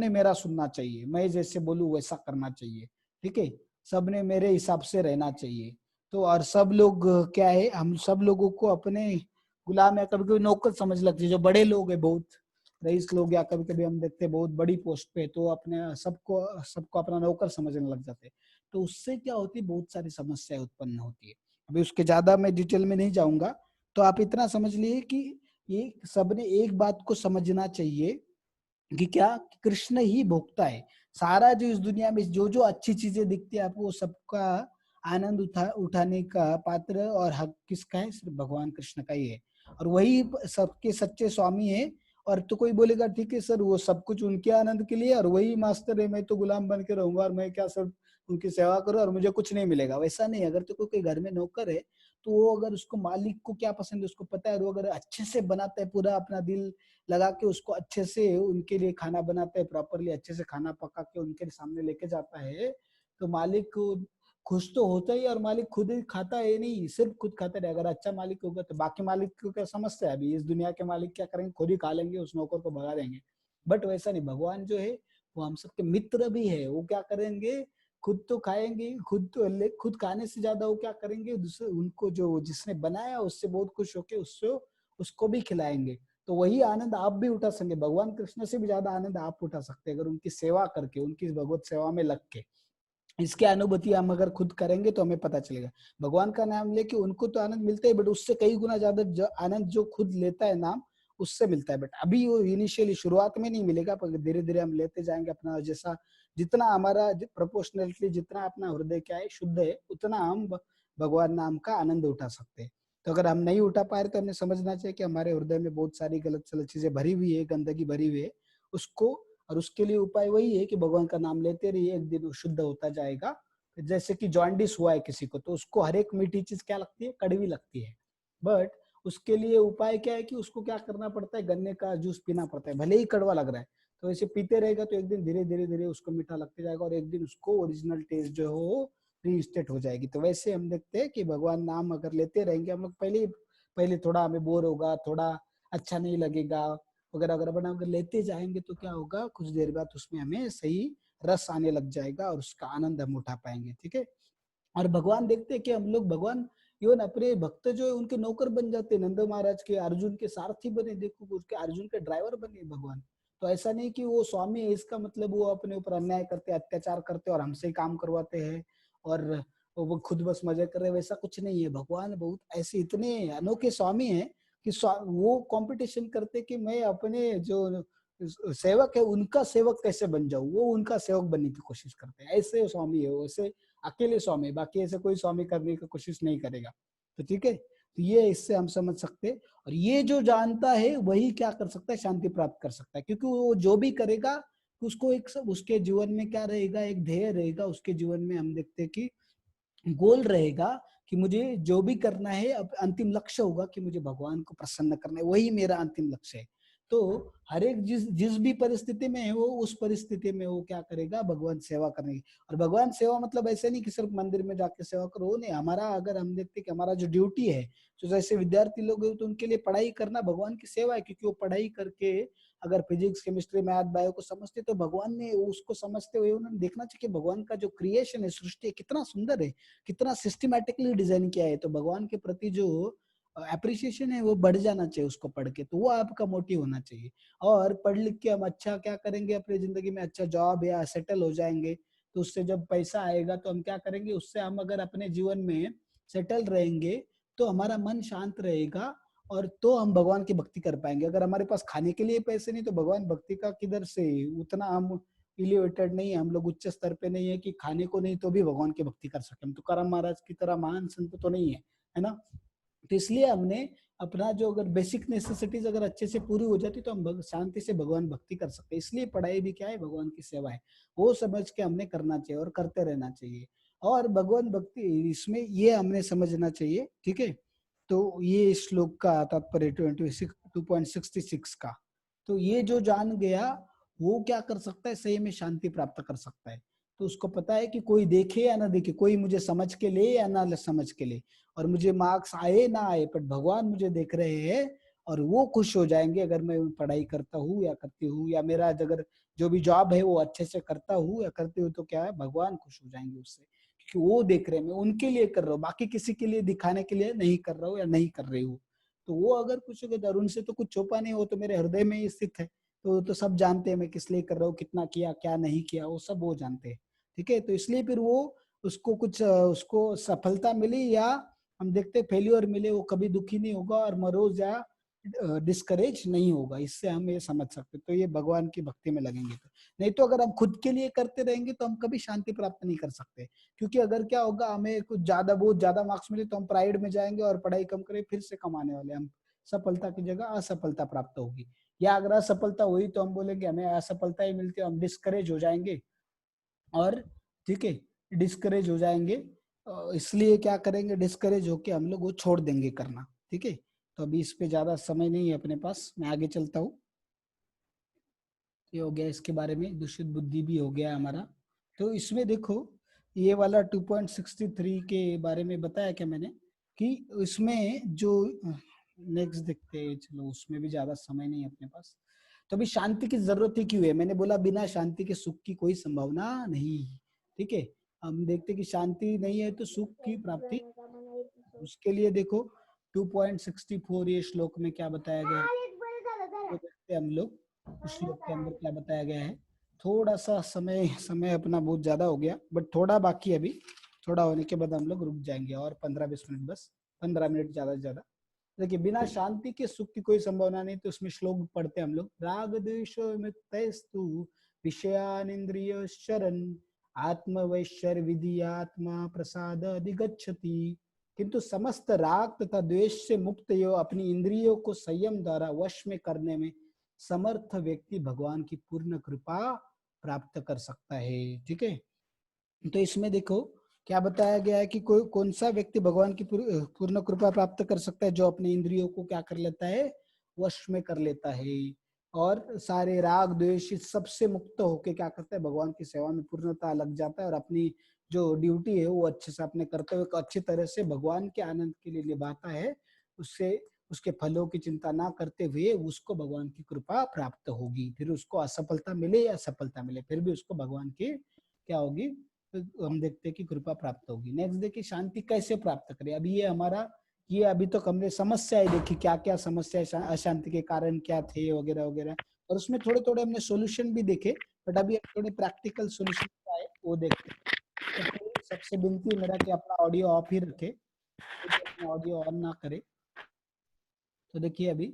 Speaker 1: मेरा सुनना चाहिए, मैं जैसे बोलूं वैसा करना चाहिए। ठीक है, सबने मेरे हिसाब से रहना चाहिए। तो और सब लोग क्या है, हम सब लोगों को अपने गुलाम या कभी कभी नौकर समझ लगते हैं। जो बड़े लोग हैं, बहुत रईस लोग, या कभी कभी हम देखते हैं बहुत बड़ी पोस्ट पे, तो अपने सबको सबको अपना नौकर समझने लग जाते हैं। तो उससे क्या होती है, बहुत सारी समस्याएं उत्पन्न होती है। अभी उसके ज्यादा मैं डिटेल में नहीं जाऊंगा। तो आप इतना समझ लिए कि ये सबने एक बात को समझना चाहिए कि क्या, कृष्ण ही भोगता है। सारा जो इस दुनिया में जो जो अच्छी चीजें दिखती है आपको, वो सबका आनंद उठाने का पात्र और हक किसका है, सिर्फ भगवान कृष्ण का ही है। और वही सबके सच्चे स्वामी है। और तो कोई बोलेगा ठीक है सर, वो सब कुछ उनके आनंद के लिए और वही मास्टर है, मैं तो गुलाम बन के रहूंगा और मैं क्या सर उनकी सेवा करूं और मुझे कुछ नहीं मिलेगा। वैसा नहीं, अगर तो कोई घर में नौकर है, तो वो अगर उसको मालिक को क्या पसंद है उसको पता है, और वो अगर अच्छे से बनाता है, पूरा अपना दिल लगा के उसको अच्छे से उनके लिए खाना बनाता है, प्रॉपरली अच्छे से खाना पका के उनके सामने लेके जाता है, तो मालिक खुश तो होता ही। और मालिक खुद ही खाता है नहीं, सिर्फ खुद खाता है। अगर अच्छा मालिक होगा तो बाकी मालिक को क्या समस्या है, अभी इस दुनिया के मालिक क्या करेंगे, खुद ही खा लेंगे, उस नौकर को भगा देंगे। बट वैसा नहीं, भगवान जो है वो हम सबके मित्र भी है। वो क्या करेंगे, खुद तो खाएंगे, खुद खाने से ज्यादा वो क्या करेंगे, दूसरे उनको जो जिसने बनाया उससे बहुत खुश होके उससे उसको भी खिलाएंगे। तो वही आनंद आप भी उठा सकेंगे, भगवान कृष्ण से भी ज्यादा आनंद आप उठा सकते हैं अगर उनकी सेवा करके, उनकी भगवत सेवा में लग के। इसकी अनुभूति हम अगर खुद करेंगे तो हमें पता चलेगा। भगवान का नाम लेके उनको तो आनंद मिलता है, बट उससे कई गुना ज्यादा आनंद जो खुद लेता है नाम, उससे मिलता है। बट अभी वो इनिशियली शुरुआत में नहीं मिलेगा, पर धीरे धीरे हम लेते जाएंगे अपना, जैसा जितना हमारा प्रोपोर्शनली, जितना अपना हृदय क्या है शुद्ध है, उतना हम भगवान नाम का आनंद उठा सकते हैं। तो अगर हम नहीं उठा पा रहे तो हमें समझना चाहिए कि हमारे हृदय में बहुत सारी गलत सलत चीजें भरी हुई है, गंदगी भरी हुई है। उसको, और उसके लिए उपाय वही है कि भगवान का नाम लेते रहिए, एक दिन वो शुद्ध होता जाएगा। जैसे कि जॉन्डिस हुआ है किसी को, तो उसको हर एक मीठी चीज क्या लगती है, कड़वी लगती है। बट उसके लिए उपाय क्या है कि उसको क्या करना पड़ता है, गन्ने का जूस पीना पड़ता है, भले ही कड़वा लग रहा है। तो ऐसे पीते रहेगा तो एक दिन धीरे धीरे धीरे उसको मीठा लगते जाएगा, और एक दिन उसको ओरिजिनल टेस्ट जो है वो रीस्टेट हो जाएगी। तो वैसे हम देखते हैं कि भगवान नाम अगर लेते रहेंगे हम लोग, पहले पहले थोड़ा हमें बोर होगा, थोड़ा अच्छा नहीं लगेगा वगैरह वगैरह, बना अगर लेते जाएंगे तो क्या होगा, कुछ देर बाद उसमें हमें सही रस आने लग जाएगा और उसका आनंद हम उठा पाएंगे। ठीक है, और भगवान देखते हैं कि हम लोग भगवान इवन अपने भक्त जो है उनके नौकर बन जाते हैं। नंद महाराज के, अर्जुन के सारथी बने, देखो उसके अर्जुन के ड्राइवर बने भगवान। तो ऐसा नहीं कि वो स्वामी है, इसका मतलब वो अपने ऊपर अन्याय करते, अत्याचार करते और हमसे ही काम करवाते हैं और वो खुद बस मजे कर रहे, वैसा कुछ नहीं है। भगवान बहुत ऐसे इतने अनोखे स्वामी हैं कि वो कंपटीशन करते कि मैं अपने जो सेवक है उनका सेवक कैसे बन जाऊं, वो उनका सेवक बनने की कोशिश करते हैं। ऐसे स्वामी है, वैसे अकेले स्वामी, बाकी ऐसे कोई स्वामी करने की कोशिश नहीं करेगा। तो ठीक है, तो ये इससे हम समझ सकते हैं। और ये जो जानता है वही क्या कर सकता है, शांति प्राप्त कर सकता है, क्योंकि वो जो भी करेगा उसको एक सब उसके जीवन में क्या रहेगा, एक ध्येय रहेगा उसके जीवन में, हम देखते हैं कि गोल रहेगा कि मुझे जो भी करना है, अब अंतिम लक्ष्य होगा कि मुझे भगवान को प्रसन्न करना है, वही मेरा अंतिम लक्ष्य है। तो हर एक जिस जिस भी परिस्थिति में है वो उस परिस्थिति में वो क्या करेगा, भगवान सेवा करने की। और भगवान सेवा मतलब ऐसे नहीं कि सिर्फ मंदिर में जाके सेवा करो, वो नहीं। हमारा अगर हम देखते कि हमारा जो ड्यूटी है, तो जैसे विद्यार्थी लोग हैं तो उनके लिए पढ़ाई करना भगवान की सेवा है, क्योंकि वो पढ़ाई करके अगर फिजिक्स केमिस्ट्री मैथ बायो को समझते तो भगवान ने उसको समझते हुए उन्होंने देखना चाहिए कि भगवान का जो क्रिएशन है, सृष्टि है, कितना सुंदर है, कितना सिस्टमैटिकली डिजाइन किया है। तो भगवान के प्रति जो अप्रिसिएशन है वो बढ़ जाना चाहिए उसको पढ़ के, तो वो आपका मोटिव होना चाहिए। और पढ़ लिख के हम अच्छा क्या करेंगे अपनी जिंदगी में, अच्छा जॉब या सेटल हो जाएंगे, तो उससे जब पैसा आएगा तो हम क्या करेंगे उससे, हम अगर अपने जीवन में सेटल रहेंगे तो हमारा मन शांत रहेगा, और तो हम भगवान की भक्ति कर पाएंगे। अगर हमारे पास खाने के लिए पैसे नहीं तो भगवान भक्ति का किधर से, उतना हम एलिवेटेड नहीं है, हम लोग उच्च स्तर पे नहीं है कि खाने को नहीं तो भी भगवान की भक्ति कर सके। हम तुकाराम महाराज की तरह महान संत तो नहीं है ना। तो इसलिए हमने अपना जो अगर बेसिक नेसेसिटीज अगर अच्छे से पूरी हो जाती तो हम शांति से भगवान भक्ति कर सकते हैं। इसलिए पढ़ाई भी क्या है, भगवान की सेवा है, वो समझ के हमने करना चाहिए और करते रहना चाहिए। और भगवान भक्ति इसमें ये हमने समझना चाहिए, ठीक है। तो ये श्लोक का तात्पर्य 2.66 का। तो ये जो जान गया वो क्या कर सकता है, सही में शांति प्राप्त कर सकता है। तो उसको पता है कि कोई देखे या ना देखे, कोई मुझे समझ के ले या ना समझ के ले, और मुझे मार्क्स आए ना आए, पर भगवान मुझे देख रहे हैं और वो खुश हो जाएंगे अगर मैं पढ़ाई करता हूँ या करती हूँ, या मेरा अगर जो भी जॉब है वो अच्छे से करता हूँ या करती हूँ, तो क्या है, भगवान खुश हो जाएंगे उससे, क्योंकि वो देख रहे हैं मैं उनके लिए कर रहा हूँ, बाकी किसी के लिए दिखाने के लिए नहीं कर रहा हूँ या नहीं कर रही हूँ। तो वो अगर कुछ अगर उनसे तो कुछ छुपा नहीं, हो तो मेरे हृदय में ही स्थित है, तो सब जानते हैं मैं किस लिए कर रहा हूँ, कितना किया क्या नहीं किया, वो सब वो जानते हैं, ठीक है। तो इसलिए फिर वो उसको कुछ उसको सफलता मिली या हम देखते फेल्योर मिले, वो कभी दुखी नहीं होगा और मरोज या डिस्करेज नहीं होगा। इससे हम ये समझ सकते, तो ये भगवान की भक्ति में लगेंगे तो। नहीं तो अगर हम खुद के लिए करते रहेंगे तो हम कभी शांति प्राप्त नहीं कर सकते, क्योंकि अगर क्या होगा, हमें कुछ ज्यादा बहुत ज्यादा मार्क्स मिले तो हम प्राइड में जाएंगे और पढ़ाई कम करें फिर से कमाने वाले हम, सफलता की जगह असफलता प्राप्त होगी। या अगर असफलता हुई तो हम बोलेंगे हमें असफलता ही मिलती है, हम डिस्करेज हो जाएंगे, और ठीक है, डिस्करेज हो जाएंगे। इसलिए क्या करेंगे, डिस्करेज होके हम लोग वो छोड़ देंगे करना, ठीक है। तो अभी इस पे ज्यादा समय नहीं है अपने पास, मैं आगे चलता हूँ। ये हो गया इसके बारे में, दूषित बुद्धि भी हो गया हमारा। तो इसमें देखो ये वाला 2.63 के बारे में बताया क्या मैंने, कि इसमें जो नेक्स्ट देखते हैं, चलो उसमें भी ज्यादा समय नहीं है अपने पास। तो अभी शांति की जरूरत ही क्यों है, मैंने बोला बिना शांति के सुख की कोई संभावना नहीं, ठीक है। हम देखते कि शांति नहीं है तो सुख की प्राप्ति, उसके लिए देखो 2.64 ये श्लोक में क्या बताया गया है, तो देखते हैं हम लोग उस श्लोक के अंदर क्या बताया गया है। थोड़ा सा समय समय अपना बहुत ज्यादा हो गया, बट थोड़ा बाकी है अभी, थोड़ा होने के बाद हम लोग रुक जाएंगे और 15-20 मिनट, बस 15 मिनट ज्यादा से ज्यादा। देखिए बिना शांति के सुख की कोई संभावना नहीं, तो उसमें श्लोक पढ़ते हैं हम लोग। राग द्वेष मुक्तस्तु विषयान इंद्रिय शरण आत्मवैश्वर विधि आत्मा प्रसाद अधिगच्छति। किंतु समस्त राग तथा द्वेष से मुक्त यो अपनी इंद्रियों को संयम द्वारा वश में करने में समर्थ व्यक्ति भगवान की पूर्ण कृपा प्राप्त कर सकता है, ठीक है। तो इसमें देखो क्या बताया गया है कि कोई कौन सा व्यक्ति भगवान की पूर्ण कृपा प्राप्त कर सकता है, जो अपने इंद्रियों को क्या कर लेता है, वश में कर लेता है, और सारे राग द्वेष सबसे मुक्त होके क्या करता है, भगवान की सेवा में पूर्णता लग जाता है, और अपनी जो ड्यूटी है वो अच्छे से अपने करते हुए अच्छी तरह से भगवान के आनंद के लिए निभाता है। उससे उसके फलों की चिंता ना करते हुए उसको भगवान की कृपा प्राप्त होगी, फिर उसको असफलता मिले या सफलता मिले फिर भी उसको भगवान की क्या होगी, तो हम देखते हैं कि कृपा प्राप्त होगी। नेक्स्ट देखिए शांति कैसे प्राप्त करें। अभी ये हमारा ये अभी तो हमने समस्याएं देखी, क्या क्या समस्या अशांति के कारण क्या थे वगैरह वगैरह, और उसमें थोड़े थोड़े हमने सॉल्यूशन भी देखे, बट अभी हम थोड़े प्रैक्टिकल सॉल्यूशन आए वो देखते हैं। तो फिर सबसे विनती है मेरा कि अपना ऑडियो ऑफ ही रखे, अपना ऑडियो ऑन ना करे। तो देखिए अभी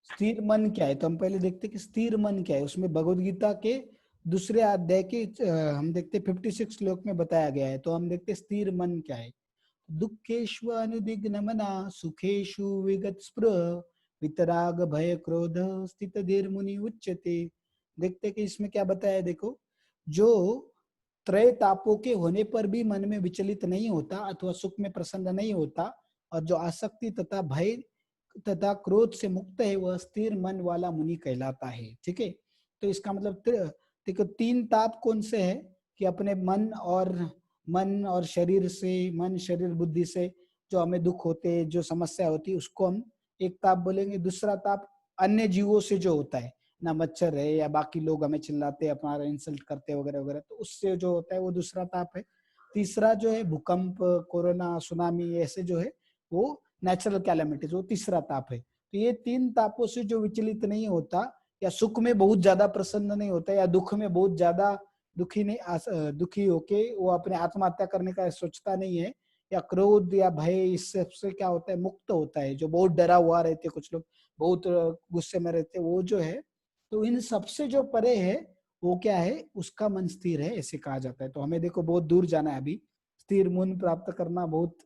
Speaker 1: स्थिर मन क्या है, तो हम पहले देखते हैं कि स्थिर मन क्या है। उसमें भगवद गीता के दूसरे अध्याय के हम देखते 56 श्लोक में बताया गया है। तो हम देखते स्थिर मन क्या है। दुखेषु अनुदिग्न मना सुखेषु विगत स्पृह वितराग भय क्रोध स्थित धीर मुनि उच्यते देखते हैं कि इसमें क्या बताया है। देखो, जो त्रय तापों के होने पर भी मन में विचलित नहीं होता अथवा सुख में प्रसन्न नहीं होता, और जो आसक्ति तथा भय तथा क्रोध से मुक्त है, वह स्थिर मन वाला मुनि कहलाता है। ठीक है, तो इसका मतलब देखो, तीन ताप कौन से है कि अपने मन और शरीर से, मन शरीर बुद्धि से जो हमें दुख होते हैं, जो समस्या होती है, उसको हम एक ताप बोलेंगे। दूसरा ताप अन्य जीवों से जो होता है ना, मच्छर है या बाकी लोग हमें चिल्लाते हैं, अपना इंसल्ट करते हैं वगैरह वगैरह, तो उससे जो होता है वो दूसरा ताप है। तीसरा जो है भूकंप, कोरोना, सुनामी, ऐसे जो है वो नेचुरल कैलेमिटीज, वो तीसरा ताप है। तो ये तीन तापों से जो विचलित नहीं होता, या सुख में बहुत ज्यादा प्रसन्न नहीं होता, या दुख में बहुत ज्यादा दुखी होके वो अपने आत्महत्या करने का सोचता नहीं है, या क्रोध या भय, इस सबसे क्या होता है, मुक्त होता है। जो बहुत डरा हुआ रहते, कुछ लोग बहुत गुस्से में रहते, वो जो है, तो इन सबसे जो परे है वो क्या है, उसका मन स्थिर है, ऐसे कहा जाता है। तो हमें देखो बहुत दूर जाना है अभी, स्थिर मन प्राप्त करना बहुत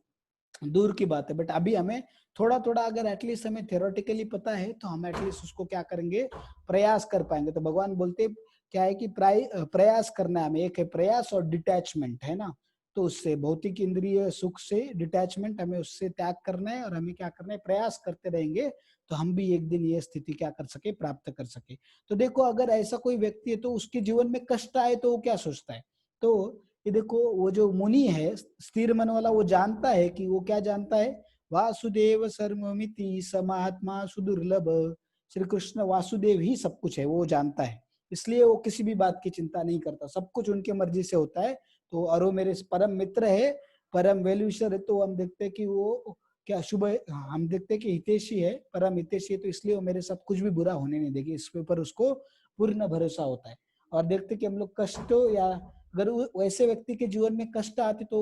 Speaker 1: दूर की बात है, बट अभी हमें थोड़ा थोड़ा अगर एटलीस्ट हमें थ्योरेटिकली पता है, तो हम एटलीस्ट उसको क्या करेंगे, प्रयास कर पाएंगे। तो भगवान बोलते क्या है कि प्रयास करना है हमें। एक है प्रयास और डिटैचमेंट, है ना। तो उससे भौतिक इंद्रिय सुख से डिटैचमेंट, हमें उससे त्याग करना है, और हमें क्या करना है, प्रयास करते रहेंगे, तो हम भी एक दिन ये स्थिति क्या कर सके, प्राप्त कर सके। तो देखो, अगर ऐसा कोई व्यक्ति है तो उसके जीवन में कष्ट आए तो वो क्या सोचता है। तो ये देखो, वो जो मुनि है स्थिर मन वाला, वो जानता है कि वो क्या जानता है, वासुदेव सर्वमिति समात्मा सुदुर्लभ। श्री कृष्ण वासुदेव ही सब कुछ है, वो जानता है। इसलिए वो किसी भी बात की चिंता नहीं करता, सब कुछ उनके मर्जी से होता है। तो और वो मेरे परम मित्र है, परम वेल्विशर है, तो हम देखते हैं कि वो क्या शुभ, हम देखते हैं कि हितैषी है, परम हितैषी है, तो इसलिए वो मेरे साथ कुछ भी बुरा होने नहीं देगी, इसके ऊपर उसको पूर्ण भरोसा होता है। और देखते हैं कि हम लोग कष्ट, या अगर वैसे व्यक्ति के जीवन में कष्ट आते तो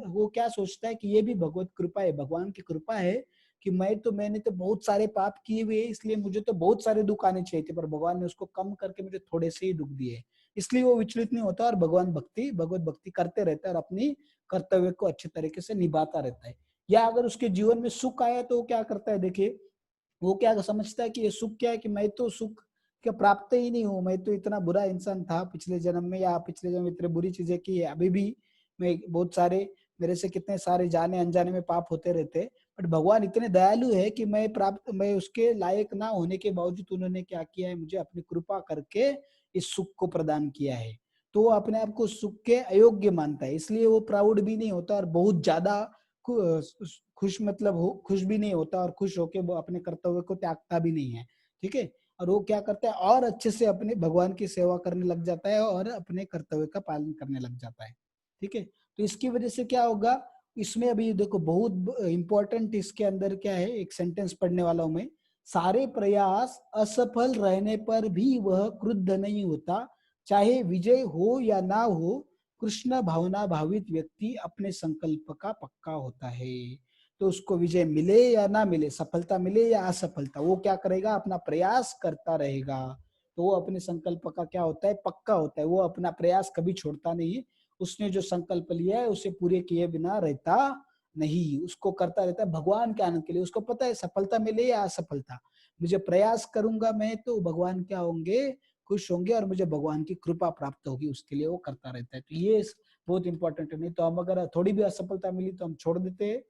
Speaker 1: वो क्या सोचता है कि ये भी भगवत कृपा है, भगवान की कृपा है कि मैंने तो बहुत सारे पाप किए हुए, इसलिए मुझे तो बहुत सारे दुख आने चाहिए थे, पर भगवान ने उसको कम करके मुझे थोड़े से ही दुख दिए। इसलिए वो विचलित नहीं होता, और भगवत भक्ति करते रहता है, और अपनी कर्तव्य को अच्छे तरीके से निभाता रहता है। या अगर उसके जीवन में सुख आया तो वो क्या करता है, देखिए, वो क्या समझता है कि ये सुख क्या है, कि मैं तो सुख क्या प्राप्त ही नहीं हूँ, मैं तो इतना बुरा इंसान था पिछले जन्म में, या पिछले जन्म में इतनी बुरी चीजें की है, अभी भी मैं बहुत सारे, मेरे से कितने सारे जाने अनजाने में पाप होते रहते। बट भगवान इतने दयालु है कि मैं उसके लायक ना होने के बावजूद उन्होंने क्या किया है, मुझे अपनी कृपा करके इस सुख को प्रदान किया है। तो वो अपने आप को सुख के अयोग्य मानता है, इसलिए वो प्राउड भी नहीं होता, और बहुत ज्यादा खुश, मतलब खुश भी नहीं होता, और खुश होके वो अपने कर्तव्य को त्यागता भी नहीं है। ठीक है, और वो क्या करता है, और अच्छे से अपने भगवान की सेवा करने लग जाता है, और अपने कर्तव्य का पालन करने लग जाता है। ठीक है, तो इसकी वजह से क्या होगा, इसमें अभी देखो बहुत इंपॉर्टेंट, इसके अंदर क्या है, एक सेंटेंस पढ़ने वाला हूं मैं। सारे प्रयास असफल रहने पर भी वह क्रुद्ध नहीं होता, चाहे विजय हो या ना हो, कृष्ण भावना भावित व्यक्ति अपने संकल्प का पक्का होता है। तो उसको विजय मिले या ना मिले, सफलता मिले या असफलता, वो क्या करेगा, अपना प्रयास करता रहेगा। तो वो अपने संकल्प का क्या होता है, पक्का होता है, वो अपना प्रयास कभी छोड़ता नहीं है। उसने जो संकल्प लिया है उसे पूरे किए बिना रहता नहीं, उसको करता रहता है भगवान के आनंद के लिए। उसको पता है सफलता मिले या असफलता, मुझे प्रयास करूंगा मैं तो भगवान क्या होंगे, खुश होंगे, और मुझे भगवान की कृपा प्राप्त होगी, उसके लिए वो करता रहता है। तो ये बहुत इंपॉर्टेंट है। नहीं तो हम अगर थोड़ी भी असफलता मिली तो हम छोड़ देते हैं,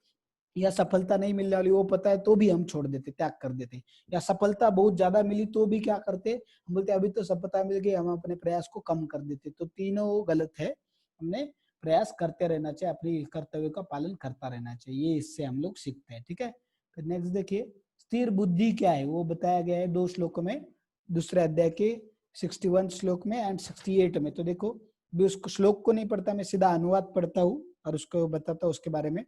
Speaker 1: या सफलता नहीं मिलने वाली वो पता है तो भी हम छोड़ देते, त्याग कर देते। या सफलता बहुत ज्यादा मिली तो भी क्या करते, हम बोलते अभी तो सफलता मिल गई, हम अपने प्रयास को कम कर देते। तो तीनों गलत है, हमने प्रयास करते रहना चाहिए, अपनी कर्तव्य का पालन करता रहना चाहिए, ये इससे हम लोग सीखते हैं। ठीक है, फिर नेक्स्ट देखिए, स्थिर बुद्धि क्या है, वो बताया गया है 2 श्लोकों में, दूसरे अध्याय के 61 श्लोक में एंड 68 में। तो देखो, भी उस श्लोक को नहीं पढ़ता, मैं सीधा अनुवाद पढ़ता हूँ और उसको बताता हूँ उसके बारे में।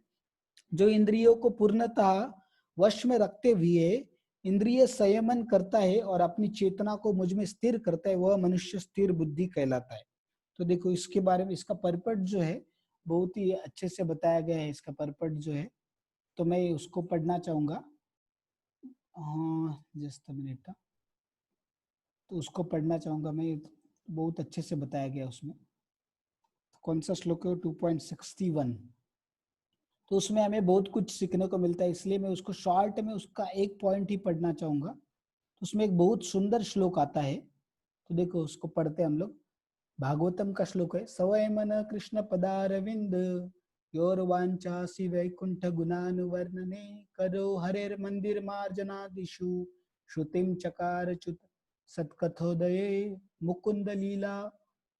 Speaker 1: जो इंद्रियों को पूर्णतः वश में रखते हुए इंद्रिय संयमन करता है और अपनी चेतना को मुझ में स्थिर करता है, वह मनुष्य स्थिर बुद्धि कहलाता है। तो देखो, इसके बारे में, इसका परपट जो है बहुत ही अच्छे से बताया गया है, इसका परपट जो है, तो मैं उसको पढ़ना चाहूंगा। हाँ, जस्ट मिनट, तो उसको पढ़ना चाहूंगा मैं, बहुत अच्छे से बताया गया उसमें। कौन सा श्लोक है, 2.61। तो उसमें हमें बहुत कुछ सीखने को मिलता है, इसलिए मैं उसको शॉर्ट में उसका एक पॉइंट ही पढ़ना चाहूंगा। तो उसमें एक बहुत सुंदर श्लोक आता है, तो देखो उसको पढ़ते हैं हम लोग। भागवतम का श्लोक है, सवय मन कृष्ण पदारविंद योर वांचासी वैकुंठ गुणानुवर्णने करो हरेर मंदिर मार्जनादिषु श्रुतिम चकार च्युत सत्कथोदये मुकुंद लीला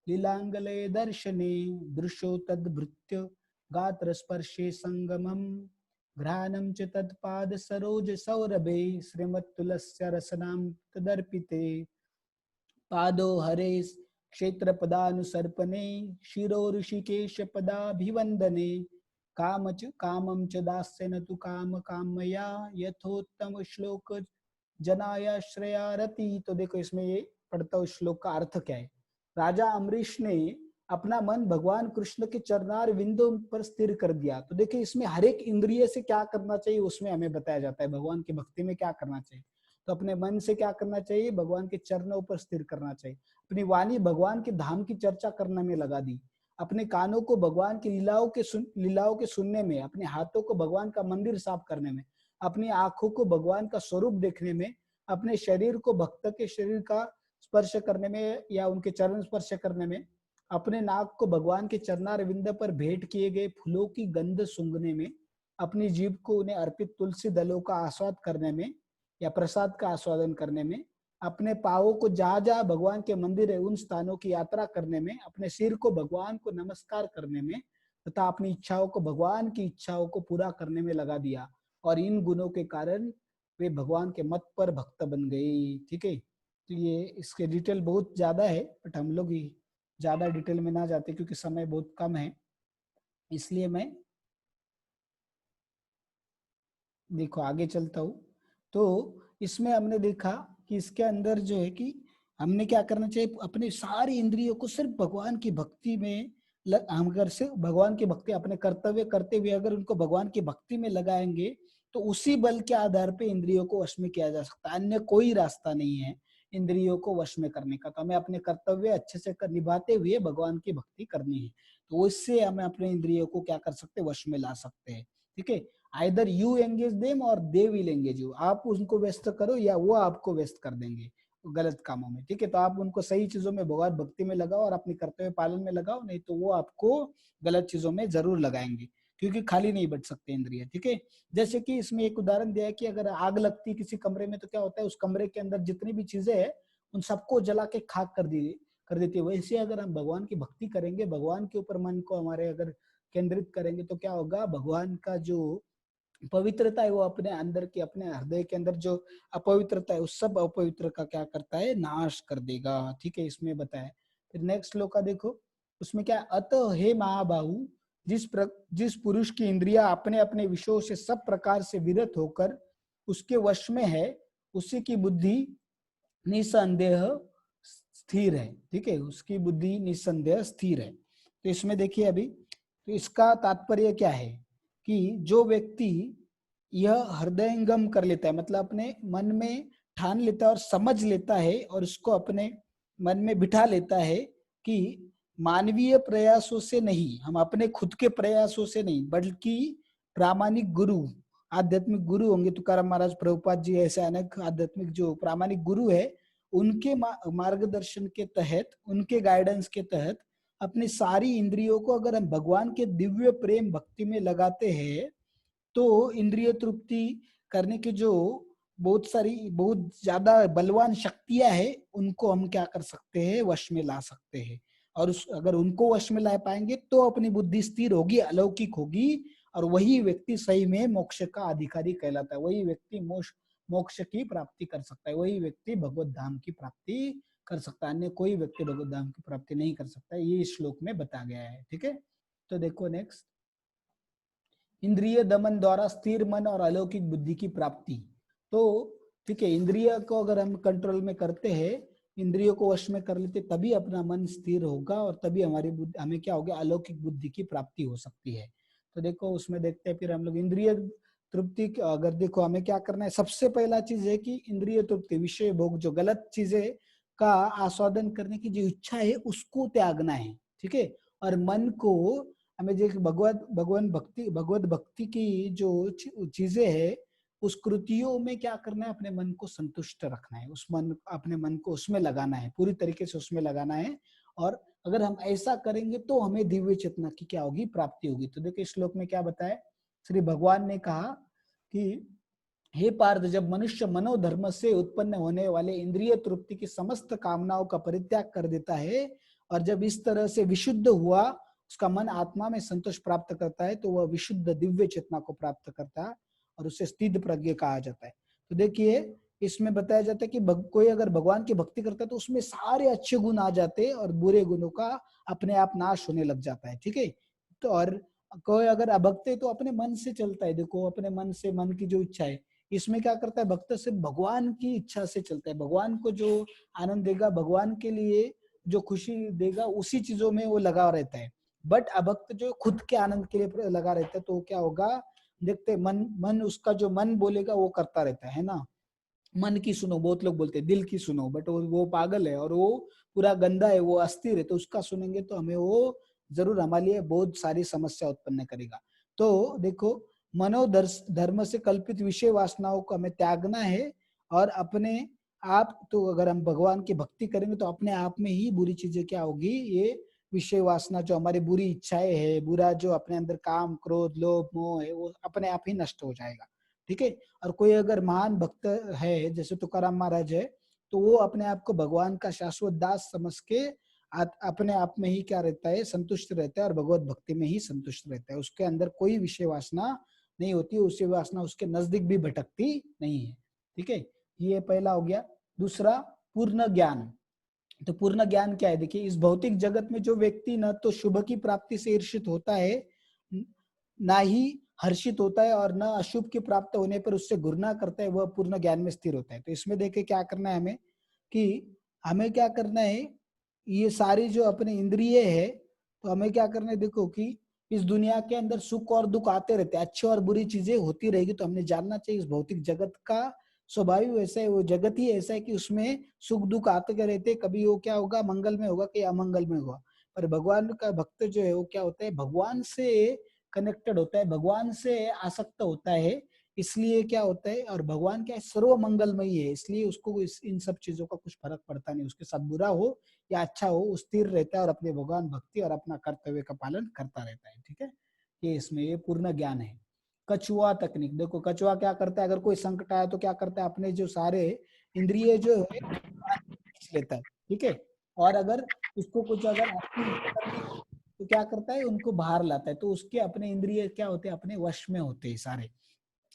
Speaker 1: लीलांगलय दर्शने दृश्यो तद्भृत्य गात्र स्पर्शे संगमम घ्राणं च तत्पाद सरोज सौरभे श्रीमत्तुलस्य रसनां तदर्पिते पादो हरे क्षेत्र पदानुसर्पणे शिरो ऋषिकेश पदाभिवंदने कामम च दास्यन तु काम कामया यथोत्तम श्लोक जनाया श्रेया रति। तो देखो इसमें ये पढ़ता हूँ श्लोक का अर्थ क्या है। राजा अमरीश ने अपना मन भगवान कृष्ण के चरणार विंदों पर स्थिर कर दिया। तो देखिए इसमें हर एक इंद्रिय से क्या करना चाहिए उसमें हमें बताया जाता है, भगवान की भक्ति में क्या करना चाहिए। तो अपने मन से क्या करना चाहिए, भगवान के चरणों पर स्थिर करना चाहिए। अपनी वाणी भगवान के धाम की चर्चा करने में लगा दी, अपने कानों को भगवान की लीलाओं के सुनने में, अपने हाथों को भगवान का मंदिर साफ करने में, अपनी आंखों को भगवान का स्वरूप देखने में, अपने शरीर को भक्त के शरीर का स्पर्श करने में या उनके चरण स्पर्श करने में, अपने नाक को भगवान के चरणार विंद पर भेंट किए गए फूलों की गंध सूंघने में, अपनी जीभ को उन्हें अर्पित तुलसी दलों का आस्वाद करने में या प्रसाद का आस्वादन करने में, अपने पावों को जहां जहां भगवान के मंदिर है उन स्थानों की यात्रा करने में, अपने सिर को भगवान को नमस्कार करने में तथा अपनी इच्छाओं को भगवान की इच्छाओं को पूरा करने में लगा दिया। और इन गुणों के कारण वे भगवान के मत पर भक्त बन गए। ठीक है, तो ये इसके डिटेल बहुत ज्यादा है, बट हम लोग ज्यादा डिटेल में ना जाते क्योंकि समय बहुत कम है, इसलिए मैं देखो आगे चलता हूँ। तो इसमें हमने देखा कि इसके अंदर जो है कि हमने क्या करना चाहिए, अपने सारी इंद्रियों को सिर्फ भगवान की भक्ति में हम अगर से भगवान की भक्ति अपने कर्तव्य करते हुए अगर उनको भगवान की भक्ति में लगाएंगे तो उसी बल के आधार पे इंद्रियों को वश में किया जा सकता है। अन्य कोई रास्ता नहीं है इंद्रियों को वश में करने का। तो हमें अपने कर्तव्य अच्छे से निभाते हुए भगवान की भक्ति करनी है, तो उससे हमें अपने इंद्रियों को क्या कर सकते हैं, वश में ला सकते हैं। ठीक है, आइदर यू एंगेज देम और दे विल एंगेज यू। आप उनको व्यस्त करो या वो आपको व्यस्त कर देंगे गलत कामों में। ठीक है, तो आप उनको सही चीजों में भगवत भक्ति में लगाओ और अपने कर्तव्य पालन में लगाओ, नहीं तो वो आपको गलत चीजों में जरूर लगाएंगे, क्योंकि खाली नहीं बैठ सकते इंद्रिय। ठीक है, जैसे कि इसमें एक उदाहरण दिया है कि अगर आग लगती किसी कमरे में तो क्या होता है, उस कमरे के अंदर जितनी भी चीजें है उन सबको जला के खाक कर देती है। वैसे अगर हम भगवान की भक्ति करेंगे, भगवान के ऊपर मन को हमारे अगर केंद्रित करेंगे तो क्या होगा, भगवान का जो पवित्रता है वो अपने अंदर की, अपने हृदय के अंदर जो अपवित्रता है उस सब अपवित्र का क्या करता है, नाश कर देगा। ठीक है, इसमें बताया। फिर नेक्स्ट श्लोक का देखो, उसमें क्या, अतः हे महाबाहु, जिस पुरुष की इंद्रिया अपने अपने विषयों से सब प्रकार से विरत होकर उसके वश में है, उसी की बुद्धि निसंदेह स्थिर है। ठीक है, उसकी बुद्धि निसंदेह स्थिर है। तो इसमें देखिए अभी, तो इसका तात्पर्य क्या है कि जो व्यक्ति यह हृदयंगम कर लेता है, मतलब अपने मन में ठान लेता है और समझ लेता है और उसको अपने मन में बिठा लेता है कि मानवीय प्रयासों से नहीं, हम अपने खुद के प्रयासों से नहीं, बल्कि प्रामाणिक गुरु, आध्यात्मिक गुरु होंगे, तुकाराम महाराज, प्रभुपाद जी, ऐसे अनेक आध्यात्मिक जो प्रामाणिक गुरु है, उनके मार्गदर्शन के तहत, उनके गाइडेंस के तहत अपनी सारी इंद्रियों को अगर हम भगवान के दिव्य प्रेम भक्ति में लगाते हैं तो इंद्रिय तृप्ति करने की जो बहुत सारी बहुत ज्यादा बलवान शक्तियां हैं उनको हम क्या कर सकते हैं, वश में ला सकते हैं। और अगर उनको वश में ला पाएंगे तो अपनी बुद्धि स्थिर होगी, अलौकिक होगी, और वही व्यक्ति सही में मोक्ष का अधिकारी कहलाता है। वही व्यक्ति मोक्ष की प्राप्ति कर सकता है, वही व्यक्ति भगवत धाम की प्राप्ति कर सकता है। अन्य कोई व्यक्ति भगवत धाम की प्राप्ति नहीं कर सकता, ये इस श्लोक में बताया गया है। ठीक है, तो देखो नेक्स्ट, इंद्रिय दमन द्वारा स्थिर मन और अलौकिक बुद्धि की प्राप्ति। तो ठीक है, इंद्रिय को अगर हम कंट्रोल में करते हैं, इंद्रियों को वश में कर लेते, तभी अपना मन स्थिर होगा और तभी हमारी बुद्धि, हमें क्या होगा, अलौकिक बुद्धि की प्राप्ति हो सकती है। तो देखो उसमें देखते हैं फिर हम लोग इंद्रिय तृप्ति। अगर देखो हमें क्या करना है, सबसे पहला चीज है कि इंद्रिय तृप्ति, विषय भोग, जो गलत चीजें का आस्वादन करने की जो इच्छा है उसको त्यागना है। ठीक है, और मन को हमें जो भगवत भक्ति की जो चीजें है उस कृतियों में क्या करना है, अपने मन को संतुष्ट रखना है, उस मन अपने मन को उसमें लगाना है, पूरी तरीके से उसमें लगाना है। और अगर हम ऐसा करेंगे तो हमें दिव्य चेतना की क्या होगी, प्राप्ति होगी। तो देखिए श्लोक में क्या बताया, श्री भगवान ने कहा कि हे पार्थ, जब मनुष्य मनोधर्म से उत्पन्न होने वाले इंद्रिय तृप्ति की समस्त कामनाओं का परित्याग कर देता है और जब इस तरह से विशुद्ध हुआ, उसका मन आत्मा में संतोष प्राप्त करता है, तो वह विशुद्ध दिव्य चेतना को प्राप्त करता है और उसे स्थित प्रज्ञ कहा जाता है। तो देखिए इसमें बताया जाता है कि कोई अगर भगवान की भक्ति करता है तो उसमें सारे अच्छे गुण आ जाते हैं और बुरे गुणों का अपने आप नाश होने लग जाता है। ठीक है, तो और कोई अगर अभक्त है तो अपने मन से चलता है, देखो अपने मन से, मन की जो इच्छा है, इसमें क्या करता है भक्त, सिर्फ भगवान की इच्छा से चलता है, भगवान को जो आनंद देगा, भगवान के लिए जो खुशी देगा, उसी चीजों में वो लगा रहता है। बट अभक्त जो खुद के आनंद के लिए लगा रहता है, तो क्या होगा, देखते मन मन उसका जो मन बोलेगा वो करता रहता है ना। मन की सुनो, बहुत लोग बोलते हैं दिल की सुनो, बट वो पागल है और वो पूरा गंदा है, वो अस्थिर है, तो उसका सुनेंगे तो हमें वो जरूर हमारे लिए बहुत सारी समस्या उत्पन्न करेगा। तो देखो मनोधर्म से कल्पित विषय वासनाओं को हमें त्यागना है और अपने आप, तो अगर हम भगवान की भक्ति करेंगे तो अपने आप में ही बुरी चीजें क्या होगी, ये विषय वासना जो हमारी बुरी इच्छाएं है, बुरा जो अपने अंदर काम क्रोध लोभ मोह है, वो अपने आप ही नष्ट हो जाएगा। ठीक है, और कोई अगर महान भक्त है जैसे तुकाराम महाराज है, तो वो अपने आप को भगवान का शाश्वत दास समझ के अपने आप में ही क्या रहता है, संतुष्ट रहता है और भगवत भक्ति में ही संतुष्ट रहता है। उसके अंदर कोई विषय वासना नहीं होती, विषय वासना उसके नजदीक भी भटकती नहीं है। ठीक है, ये पहला हो गया। दूसरा, पूर्ण ज्ञान। तो पूर्ण ज्ञान क्या है, देखिए इस भौतिक जगत में जो व्यक्ति न तो शुभ की प्राप्ति से ईर्षित होता है, ना ही हर्षित होता है, और न अशुभ के प्राप्त होने पर उससे घृणा करता है, वह पूर्ण ज्ञान में स्थिर होता है। तो इसमें देखे क्या करना है हमें, कि हमें क्या करना है, ये सारी जो अपने इंद्रिय है, तो हमें क्या करना है, देखो कि इस दुनिया के अंदर सुख और दुख आते रहते हैं, अच्छी और बुरी चीजें होती रहेगी, तो हमने जानना चाहिए इस भौतिक जगत का स्वभाव वैसा है, वो जगत ही ऐसा है कि उसमें सुख दुख आते रहते, कभी वो क्या होगा, मंगल में होगा कि अमंगल में होगा। पर भगवान का भक्त जो है वो क्या होता है, भगवान से कनेक्टेड होता है, भगवान से आसक्त होता है, इसलिए क्या होता है, और भगवान क्या है, सर्व मंगलमयी है, इसलिए उसको इन सब चीजों का कुछ फर्क पड़ता नहीं, उसके साथ बुरा हो या अच्छा हो, वो स्थिर रहता है और अपने भगवान भक्ति और अपना कर्तव्य का पालन करता रहता है। ठीक है, ये इसमें ये पूर्ण ज्ञान है। कछुआ तकनीक, देखो कछुआ क्या करता है, अगर कोई संकट आया तो क्या करता है, अपने जो सारे इंद्रिय जो है खींच लेता है। ठीक है, और अगर उसको कुछ अगर एक्टिविटी करनी तो क्या करता है, उनको बाहर लाता है, तो उसके अपने इंद्रिय क्या होते हैं, अपने वश में होते हैं सारे।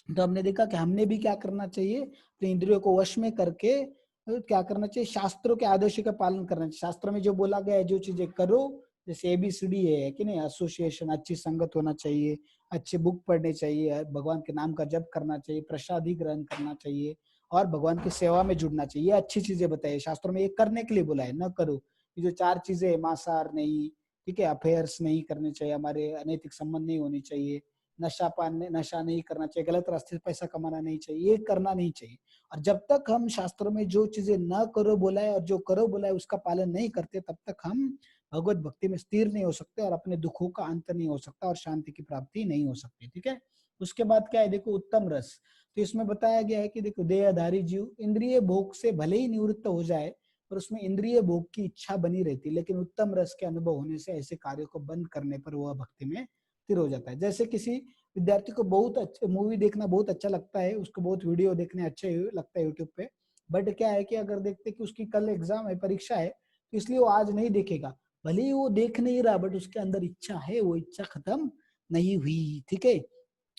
Speaker 1: तो हमने देखा कि हमने भी क्या करना चाहिए, अपने इंद्रियों को वश में करके क्या करना चाहिए, शास्त्रों के आदेशों का पालन करना चाहिए। शास्त्र में जो बोला गया है जो चीजें करो, जैसे ABCD है कि नहीं, एसोसिएशन, अच्छी संगत होना चाहिए, अच्छे बुक पढ़ने चाहिए, भगवान के नाम का जप करना चाहिए, प्रसादी ग्रहण करना चाहिए और भगवान की सेवा में जुड़ना चाहिए, ये अच्छी चीजें बताई शास्त्रों में, ये करने के लिए बोला है, न करो। ये जो 4 चीजें है, मांसाहार नहीं, ठीक है, अफेयर्स नहीं करने चाहिए, हमारे अनैतिक संबंध नहीं होने चाहिए, नशा नहीं करना चाहिए, गलत रास्ते से पैसा कमाना नहीं चाहिए, ये करना नहीं चाहिए। और जब तक हम शास्त्रों में जो चीजें न करो बोला है और जो करो बोला है उसका पालन नहीं करते, तब तक हम भगवत भक्ति में स्थिर नहीं हो सकते और अपने दुखों का अंत नहीं हो सकता और शांति की प्राप्ति नहीं हो सकती। ठीक है, उसके बाद क्या है, देखो उत्तम रस। तो इसमें बताया गया है कि देखो देहधारी जीव इंद्रिय भोग से भले ही निवृत्त हो जाए, पर उसमें इंद्रिय भोग की इच्छा बनी रहती, लेकिन उत्तम रस के अनुभव होने से ऐसे कार्यों को बंद करने पर वह भक्ति में स्थिर हो जाता है। जैसे किसी विद्यार्थी को बहुत अच्छा मूवी देखना बहुत अच्छा लगता है, उसको बहुत वीडियो देखने अच्छे लगता है यूट्यूब पे, बट क्या है कि अगर देखते कि उसकी कल एग्जाम है, परीक्षा है, तो इसलिए वो आज नहीं देखेगा, भले ही वो देख नहीं रहा, बट उसके अंदर इच्छा है, वो इच्छा खत्म नहीं हुई। ठीक है,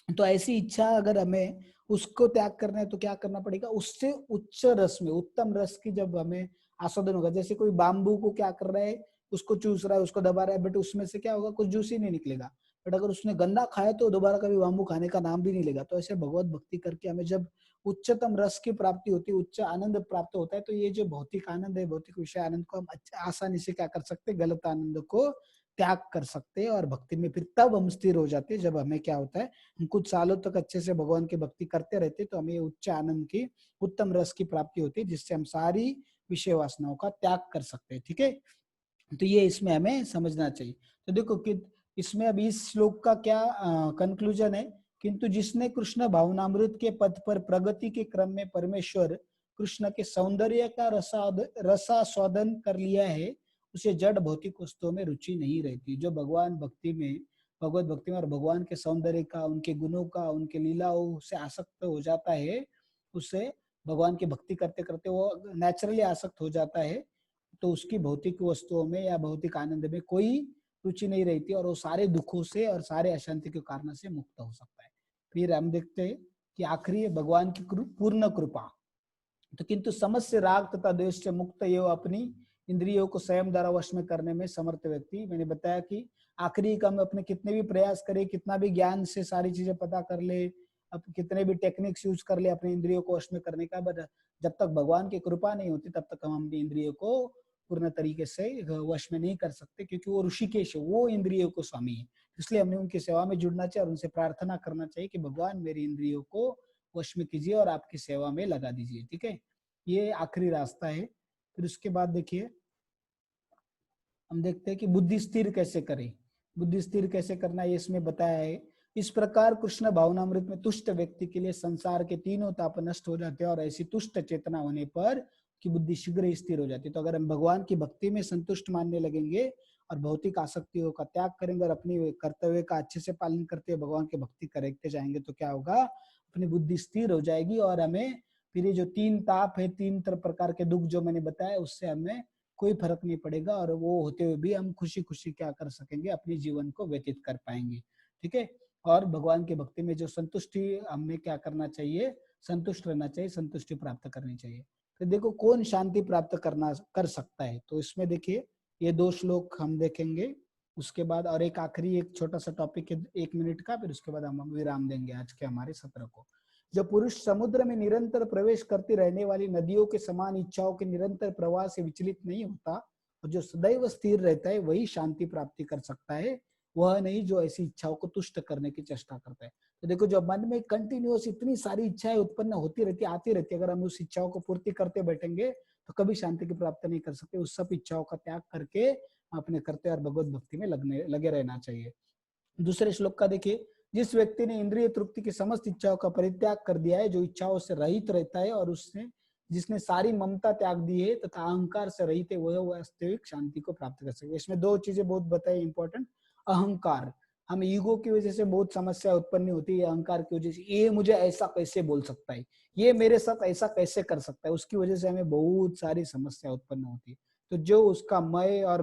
Speaker 1: तो ऐसी इच्छा अगर हमें उसको त्याग करना है तो क्या करना पड़ेगा, उससे उच्च रस में, उत्तम रस की जब हमें आस्वादन होगा, जैसे कोई बाम्बू को क्या कर रहा है, उसको चूस रहा है, उसको दबा रहा है, बट उसमें से क्या होगा, कुछ जूस ही नहीं निकलेगा, बट अगर उसने गन्ना खाया तो दोबारा कभी बाम्बू खाने का नाम भी नहीं लेगा। तो ऐसे भगवत भक्ति करके हमें जब उच्चतम रस की प्राप्ति होती है, उच्च आनंद प्राप्त होता है, तो ये जो भौतिक आनंद है, भौतिक विषय आनंद को हम आसानी से क्या कर सकते हैं, गलत आनंद को त्याग कर सकते हैं और भक्ति में फिर तब हम स्थिर हो जाते हैं, जब हमें क्या होता है, हम कुछ सालों तक अच्छे से भगवान की भक्ति करते रहते, तो हमें उच्च आनंद की, उत्तम रस की प्राप्ति होती है, जिससे हम सारी विषय वासनाओं का त्याग कर सकते हैं। ठीक है, तो ये इसमें हमें समझना चाहिए। तो देखो कि इसमें अभी इस श्लोक का क्या कंक्लूजन है, किंतु जिसने कृष्ण भावनामृत के पथ पर प्रगति के क्रम में परमेश्वर कृष्ण के सौंदर्य का रसास्वादन कर लिया है, उसे जड़ भौतिक वस्तुओं में रुचि नहीं रहती। जो भगवान भक्ति में, भगवत भक्ति में और भगवान के सौंदर्य का, उनके गुणों का, उनके लीलाओं से आसक्त हो जाता है, उससे भगवान की भक्ति करते करते वो नेचुरली आसक्त हो जाता है, तो उसकी भौतिक वस्तुओं में या भौतिक आनंद में कोई रुचि नहीं रहती और वो सारे दुखों से और सारे अशांति के कारण से मुक्त हो सकता है। फिर हम देखते हैं कि आखिरी है भगवान की पूर्ण कृपा। तो किंतु समस्त राग तथा द्वेष से मुक्त एवं अपनी इंद्रियों को स्वयं द्वारा वश में करने में समर्थ व्यक्ति, मैंने बताया कि आखिरी का हम अपने कितने भी प्रयास करें, कितना भी ज्ञान से सारी चीजें पता कर ले, अब कितने भी टेक्निक्स यूज कर ले अपने इंद्रियों को वश में करने का, बट जब तक भगवान की कृपा नहीं होती तब तक हम अपनी इंद्रियों को पूर्ण तरीके से वश में नहीं कर सकते, क्योंकि वो ऋषिकेश है, वो इंद्रियों को स्वामी है। इसलिए हमने उनकी सेवा में जुड़ना चाहिए और उनसे प्रार्थना करना चाहिए कि भगवान मेरी इंद्रियों को वश में कीजिए और आपकी सेवा में लगा दीजिए। ठीक है, ये आखिरी रास्ता है। फिर उसके बाद देखिए हम देखते हैं कि बुद्धि स्थिर कैसे करें। बुद्धि स्थिर कैसे करना है इसमें बताया है। इस प्रकार कृष्ण भावनामृत में तुष्ट व्यक्ति के लिए संसार के तीनों ताप नष्ट हो जाते हैं और ऐसी तुष्ट चेतना होने पर की बुद्धि शीघ्र ही स्थिर हो जाती है। तो अगर हम भगवान की भक्ति में संतुष्ट मानने लगेंगे और भौतिक आसक्तियों का त्याग करेंगे और अपनी कर्तव्य का अच्छे से पालन करते हुए भगवान की भक्ति करते जाएंगे, तो क्या होगा, अपनी बुद्धि स्थिर हो जाएगी और हमें फिर ये जो तीन ताप है, तीन प्रकार के दुख जो मैंने बताया, उससे हमें कोई फर्क नहीं पड़ेगा और वो होते हुए भी हम खुशी खुशी क्या कर सकेंगे, अपने जीवन को व्यतीत कर पाएंगे। ठीक है, और भगवान की भक्ति में जो संतुष्टि हमें क्या करना चाहिए, संतुष्ट रहना चाहिए, संतुष्टि प्राप्त करनी चाहिए। तो देखो कौन शांति प्राप्त कर सकता है, तो इसमें देखिए ये 2 श्लोक हम देखेंगे, उसके बाद और एक आखिरी एक छोटा सा टॉपिक है 1 मिनट का, फिर उसके बाद हम विराम देंगे आज के हमारे सत्र को। जो पुरुष समुद्र में निरंतर प्रवेश करती रहने वाली नदियों के समान इच्छाओं के निरंतर प्रवाह से विचलित नहीं होता और जो सदैव स्थिर रहता है, वही शांति प्राप्ति कर सकता है, वह नहीं जो ऐसी इच्छाओं को तुष्ट करने की चेष्टा करता है। तो देखो जो मन में कंटिन्यूअस इतनी सारी इच्छाएं उत्पन्न होती रहती, आती रहती, अगर हम उस इच्छाओं को पूर्ति करते बैठेंगे तो कभी शांति की प्राप्ति नहीं कर सकते। उस सब इच्छाओं का त्याग करके अपने कर्तव्य और भगवत भक्ति में लगे रहना चाहिए। दूसरे श्लोक का देखिए, जिस व्यक्ति ने इंद्रिय तृप्ति की समस्त इच्छाओं का परित्याग कर दिया है, जो इच्छाओं से रहित रहता है और उसने जिसने सारी ममता त्याग दी है तथा अहंकार से रहित है, वह वास्तविक शांति को प्राप्त कर सके। इसमें 2 चीजें बहुत बताई इंपॉर्टेंट। अहंकार, हम ईगो की वजह से बहुत समस्या उत्पन्न होती है, अहंकार की वजह से ये मुझे ऐसा कैसे बोल सकता है, ये मेरे साथ ऐसा कैसे कर सकता है, उसकी वजह से हमें बहुत सारी समस्या उत्पन्न होती है। तो जो उसका मैं और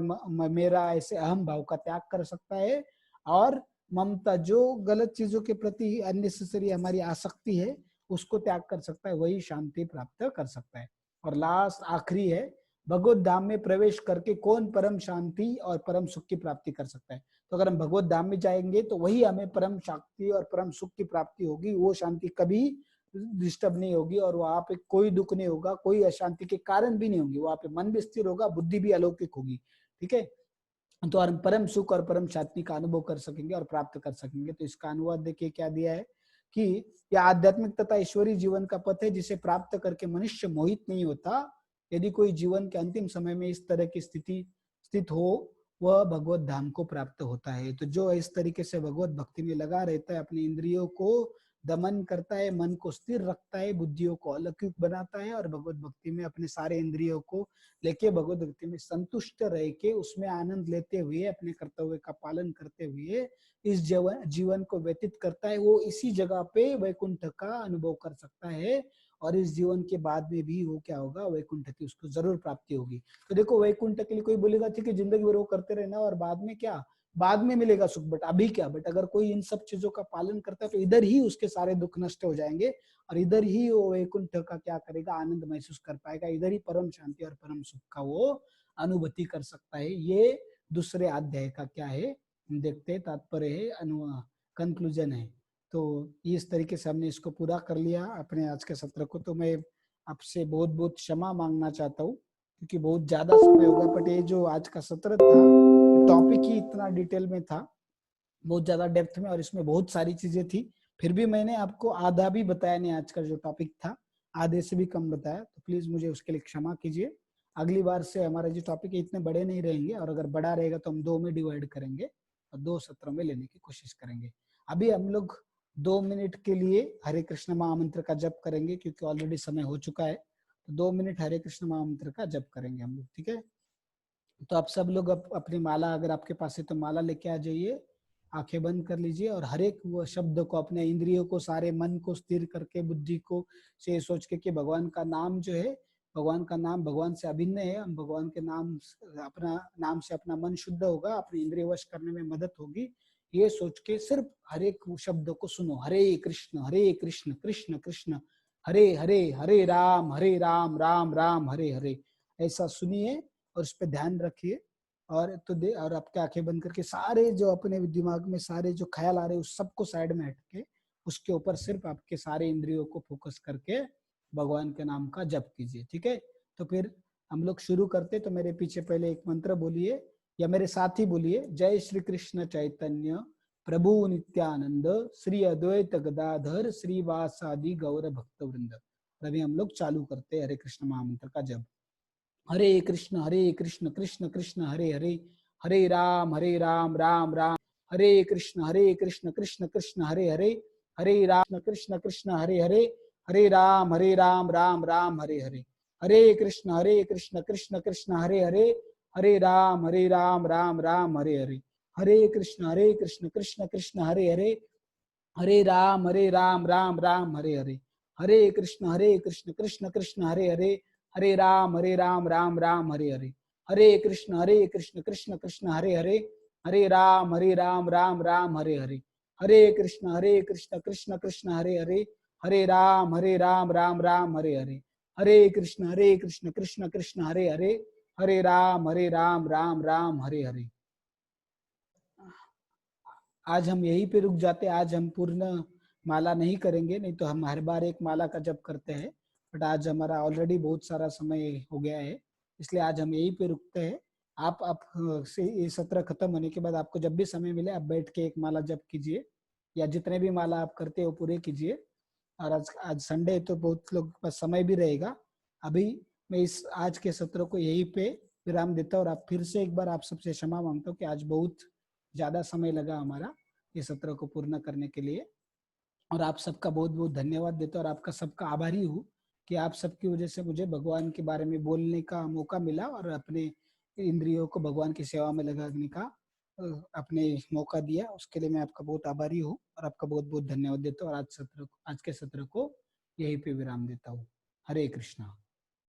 Speaker 1: मेरा ऐसे अहम भाव का त्याग कर सकता है और ममता, जो गलत चीजों के प्रति अननेसेसरी हमारी आसक्ति है, उसको त्याग कर सकता है, वही शांति प्राप्त कर सकता है। और लास्ट आखिरी है, भगवत धाम में प्रवेश करके कौन परम शांति और परम सुख की प्राप्ति कर सकता है। तो अगर हम भगवत धाम में जाएंगे तो वही हमें परम शांति और परम सुख की प्राप्ति होगी। वो शांति कभी डिस्टर्ब नहीं होगी और वहां पे कोई दुख नहीं होगा, कोई अशांति के कारण भी नहीं होंगे, वहां पे मन भी स्थिर होगा, बुद्धि भी अलौकिक होगी। ठीक है, तो हम परम सुख और परम शांति का अनुभव कर सकेंगे और प्राप्त कर सकेंगे। तो इसका अनुवाद देखिए क्या दिया है कि यह आध्यात्मिक तथा ईश्वरीय जीवन का पथ है, जिसे प्राप्त करके मनुष्य मोहित नहीं होता। यदि कोई जीवन के अंतिम समय में इस तरह की स्थित हो, वह भगवत धाम को प्राप्त होता है। तो जो इस तरीके से भगवत भक्ति में लगा रहता है, अपनी इंद्रियों को दमन करता है, मन को स्थिर रखता है, बुद्धियों को अलौकिक बनाता है और भगवत भक्ति में अपने सारे इंद्रियों को लेके भगवत भक्ति में संतुष्ट रह के उसमें आनंद लेते हुए अपने कर्तव्य का पालन करते हुए इस जीवन को व्यतीत करता है, वो इसी जगह पे वैकुंठ का अनुभव कर सकता है और इस जीवन के बाद में भी वो क्या होगा, वैकुंठ की उसको जरूर प्राप्ति होगी। तो देखो वैकुंठ के लिए कोई बोलेगा ठीक है जिंदगी भर वो करते रहना और बाद में क्या, बाद में मिलेगा सुख, बट अभी क्या, बट अगर कोई इन सब चीजों का पालन करता है तो इधर ही उसके सारे दुख नष्ट हो जाएंगे और इधर ही वो वैकुंठ का क्या करेगा, आनंद महसूस कर पाएगा, इधर ही परम शांति और परम सुख का वो अनुभूति कर सकता है। ये दूसरे अध्याय का क्या है देखते हैं, तात्पर्य है, कंक्लूजन है। तो इस तरीके से हमने इसको पूरा कर लिया अपने आज के सत्र को। तो मैं आपसे बहुत बहुत क्षमा मांगना चाहता हूँ क्योंकि बहुत ज्यादा समय होगा, बट ये जो आज का सत्र था, टॉपिक ही इतना डिटेल में था, बहुत ज्यादा डेप्थ में, और इसमें बहुत सारी चीजें थी, फिर भी मैंने आपको आधा भी बताया नहीं, आज का जो टॉपिक था आधे से भी कम बताया, तो प्लीज मुझे उसके लिए क्षमा कीजिए। अगली बार से हमारे जो टॉपिक है इतने बड़े नहीं रहेंगे और अगर बड़ा रहेगा तो हम 2 में डिवाइड करेंगे और 2 सत्रों में लेने की कोशिश करेंगे। अभी हम लोग 2 मिनट के लिए हरे कृष्ण महामंत्र का जप करेंगे, क्योंकि ऑलरेडी समय हो चुका है। तो 2 मिनट हरे कृष्ण महामंत्र का जप करेंगे हम लोग, ठीक है। तो आप सब लोग अपनी माला, अगर आपके पास है तो माला लेके आ जाइए, आंखें बंद कर लीजिए और हर एक वो शब्द को, अपने इंद्रियों को, सारे मन को स्थिर करके, बुद्धि को से सोच के कि भगवान का नाम जो है, भगवान का नाम भगवान से अभिन्न है। हम भगवान के अपना नाम से अपना मन शुद्ध होगा, अपने इंद्रिय वश करने में मदद होगी। ये सोच के सिर्फ हर एक शब्द को सुनो, हरे कृष्ण कृष्ण कृष्ण हरे हरे, हरे राम राम राम हरे हरे, ऐसा सुनिए और उस पर ध्यान रखिए। और और आपके आंखें बंद करके सारे जो अपने दिमाग में सारे जो ख्याल आ रहे हैं उस सबको साइड में हट के, उसके ऊपर सिर्फ आपके सारे इंद्रियों को फोकस करके भगवान के नाम का जप कीजिए, ठीक है। तो फिर हम लोग शुरू करते। तो मेरे पीछे पहले एक मंत्र बोलिए या मेरे साथ ही बोलिए, जय श्री कृष्ण चैतन्य प्रभु नित्यानंद श्री अद्वैत गदाधर श्रीवासादि गौर भक्त वृंद। अभी हम लोग चालू करते हरे कृष्ण महामंत्र का जप। हरे कृष्ण कृष्ण कृष्ण हरे हरे, हरे राम राम राम, हरे कृष्ण कृष्ण कृष्ण हरे हरे, हरे राम कृष्ण कृष्ण हरे हरे, हरे राम राम राम हरे हरे, हरे कृष्ण कृष्ण कृष्ण हरे हरे, हरे राम राम राम हरे हरे, हरे कृष्ण कृष्ण कृष्ण हरे हरे, हरे राम राम राम हरे हरे, हरे कृष्ण कृष्ण कृष्ण हरे हरे, हरे राम राम राम हरे हरे, हरे कृष्ण कृष्ण कृष्ण हरे हरे, हरे राम राम राम हरे हरे, हरे कृष्ण कृष्ण कृष्ण हरे हरे, हरे राम राम राम हरे हरे, हरे कृष्ण कृष्ण कृष्ण हरे हरे, हरे राम राम राम हरे हरे। आज हम यहीं पे रुक जाते, आज हम पूर्ण माला नहीं करेंगे, नहीं तो हम हर बार एक माला का जप करते हैं। बट आज हमारा ऑलरेडी बहुत सारा समय हो गया है, इसलिए आज हम यहीं पे रुकते हैं। आप से ये सत्र खत्म होने के बाद आपको जब भी समय मिले आप बैठ के एक माला जप कीजिए, या जितने भी माला आप करते हो पूरे कीजिए। और आज संडे है तो बहुत लोग के पास समय भी रहेगा। अभी मैं इस आज के सत्र को यहीं पे विराम देता हूँ, और आप फिर से एक बार आप सबसे क्षमा मांगता हूँ कि आज बहुत ज्यादा समय लगा हमारा ये सत्र को पूर्ण करने के लिए। और आप सबका बहुत बहुत धन्यवाद देता हूँ, और आपका सबका आभारी हूँ कि आप सबकी वजह से मुझे भगवान के बारे में बोलने का मौका मिला, और अपने इंद्रियों को भगवान की सेवा में लगाने का अपने मौका दिया। उसके लिए मैं आपका बहुत आभारी हूँ, और आपका बहुत बहुत धन्यवाद देता हूँ। और आज के सत्र को यहीं पे विराम देता हूँ। हरे कृष्णा।